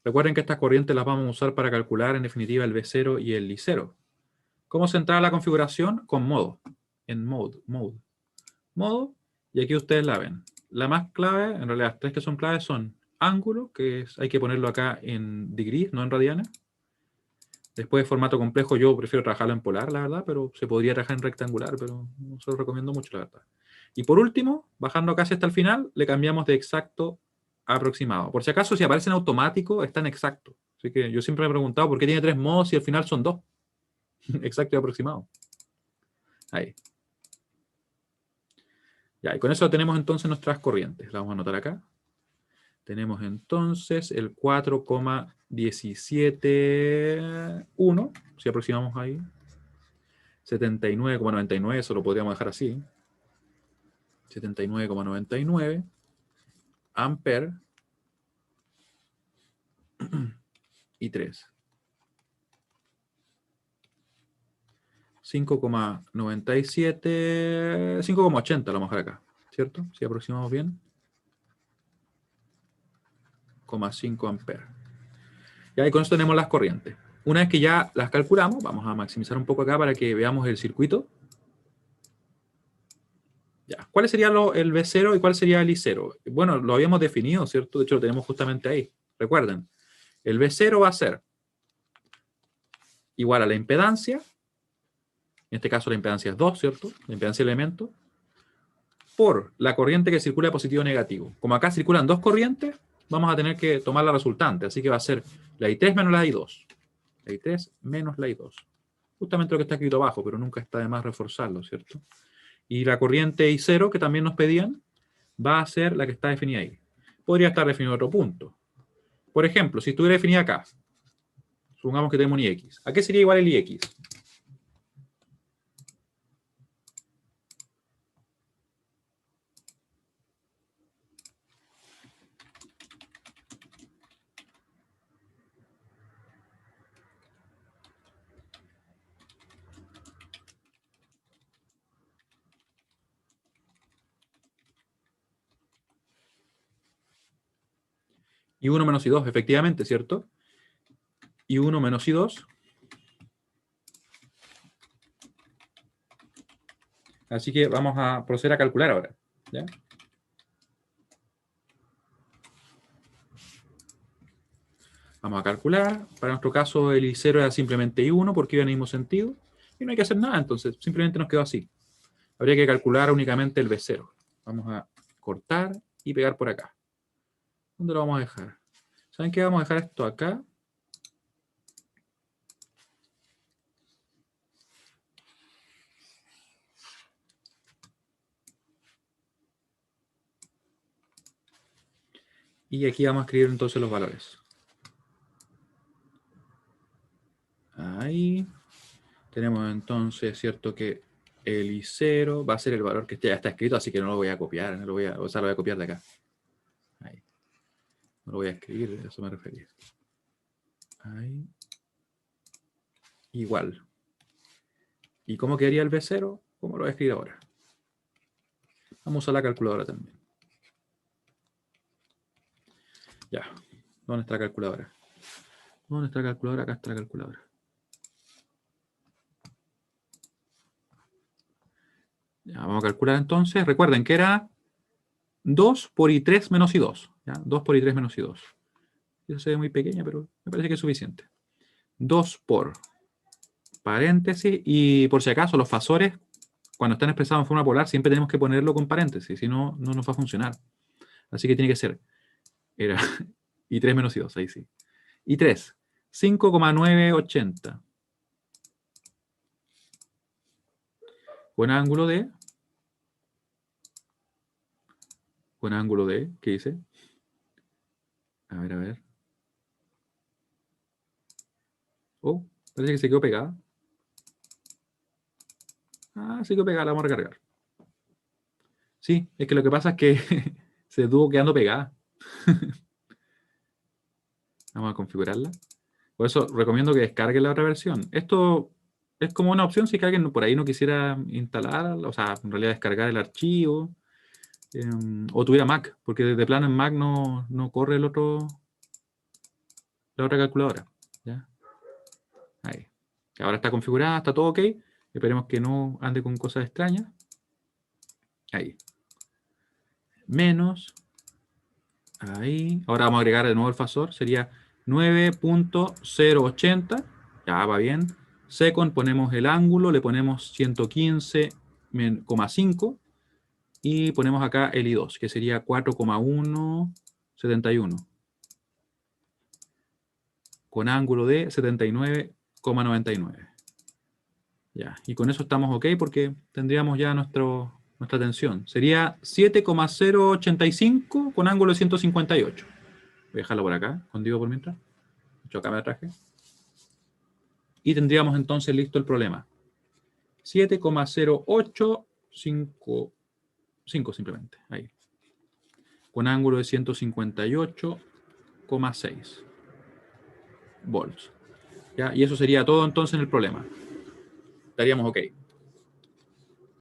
Recuerden que estas corrientes las vamos a usar para calcular en definitiva el V0 y el I0. ¿Cómo se entra a la configuración? Con modo. En modo. Y aquí ustedes la ven. La más clave, en realidad las tres que son claves son ángulo, hay que ponerlo acá en degrees, no en radianes. Después formato complejo, yo prefiero trabajarlo en polar, la verdad, pero se podría trabajar en rectangular, pero no se lo recomiendo mucho, la verdad. Y por último, bajando casi hasta el final, le cambiamos de exacto a aproximado. Por si acaso, si aparece en automático, está en exacto. Así que yo siempre me he preguntado por qué tiene 3 modos y al final son 2. Exacto y aproximado. Ahí. Ya, y con eso tenemos entonces nuestras corrientes. La vamos a anotar acá. Tenemos entonces el 4,171, si aproximamos ahí. 79,99, eso lo podríamos dejar así. 79,99 ampere y 3. 5,97, 5,80 a lo mejor acá, ¿cierto? Si aproximamos bien. 0,5 ampere. Y ahí con eso tenemos las corrientes. Una vez que ya las calculamos, vamos a maximizar un poco acá para que veamos el circuito. Ya. ¿Cuál sería el V0 y cuál sería el I0? Bueno, lo habíamos definido, ¿cierto? De hecho, lo tenemos justamente ahí. Recuerden, El V0 va a ser igual a la impedancia, en este caso la impedancia es 2, ¿cierto? La impedancia del elemento, por la corriente que circula de positivo a negativo. Como acá circulan dos corrientes, vamos a tener que tomar la resultante, así que va a ser la I3 menos la I2. La I3 menos la I2. Justamente lo que está escrito abajo, pero nunca está de más reforzarlo, ¿cierto? Y la corriente I0, que también nos pedían, va a ser la que está definida ahí. Podría estar definida en otro punto. Por ejemplo, si estuviera definida acá, supongamos que tenemos un IX. ¿A qué sería igual el IX? I1 menos I2, efectivamente, ¿cierto? I1 menos I2. Así que vamos a proceder a calcular ahora, ¿ya? Vamos a calcular. Para nuestro caso, el I0 era simplemente I1 porque iba en el mismo sentido. Y no hay que hacer nada, entonces. Simplemente nos quedó así. Habría que calcular únicamente el V0. Vamos a cortar y pegar por acá. ¿Dónde lo vamos a dejar? ¿Saben qué? Vamos a dejar esto acá. Y aquí vamos a escribir entonces los valores. Ahí. Tenemos entonces, ¿cierto? Que el I0 va a ser el valor que ya está escrito, así que no lo voy a copiar. No lo voy a, o sea, lo voy a copiar de acá. Ahí. No lo voy a escribir, a eso me refería. Ahí. Igual. ¿Y cómo quedaría el V0? ¿Cómo lo voy a escribir ahora? Vamos a usar la calculadora también. Ya. ¿Dónde está la calculadora? ¿Dónde está la calculadora? Acá está la calculadora. Ya, vamos a calcular entonces. Recuerden que era 2 por I3 menos I2. ¿Ya? 2 por I3 menos I2. Eso se ve muy pequeña, pero me parece que es suficiente. 2 por paréntesis. Y por si acaso, los fasores, cuando están expresados en forma polar, siempre tenemos que ponerlo con paréntesis. Si no, no nos va a funcionar. Así que tiene que ser. Era I3 menos I2. Ahí sí. I3. 5,980. Con ángulo de... Con ángulo de... ¿Qué dice? A ver, a ver. Oh, parece que se quedó pegada. Ah, se quedó pegada, la vamos a recargar. Sí, es que lo que pasa es que se estuvo quedando pegada. Vamos a configurarla. Por eso recomiendo que descarguen la otra versión. Esto es como una opción si que alguien por ahí no quisiera instalar, o sea, en realidad descargar el archivo, o tuviera Mac, porque de plano en Mac no corre la otra calculadora. ¿Ya? Ahí. Ahora está configurada, está todo ok. Esperemos que no ande con cosas extrañas. Ahí. Menos. Ahí. Ahora vamos a agregar de nuevo el fasor. Sería 9.080. Ya va bien. Second, ponemos el ángulo, le ponemos 115,5 y ponemos acá el I2, que sería 4,171. Con ángulo de 79,99. Ya, y con eso estamos ok porque tendríamos ya nuestra tensión. Sería 7,085 con ángulo de 158. Voy a dejarlo por acá, escondido por mientras. Yo acá me traje. Y tendríamos entonces listo el problema. 7,0855 simplemente, ahí. Con ángulo de 158,6 volts. ¿Ya? Y eso sería todo entonces en el problema. Estaríamos ok.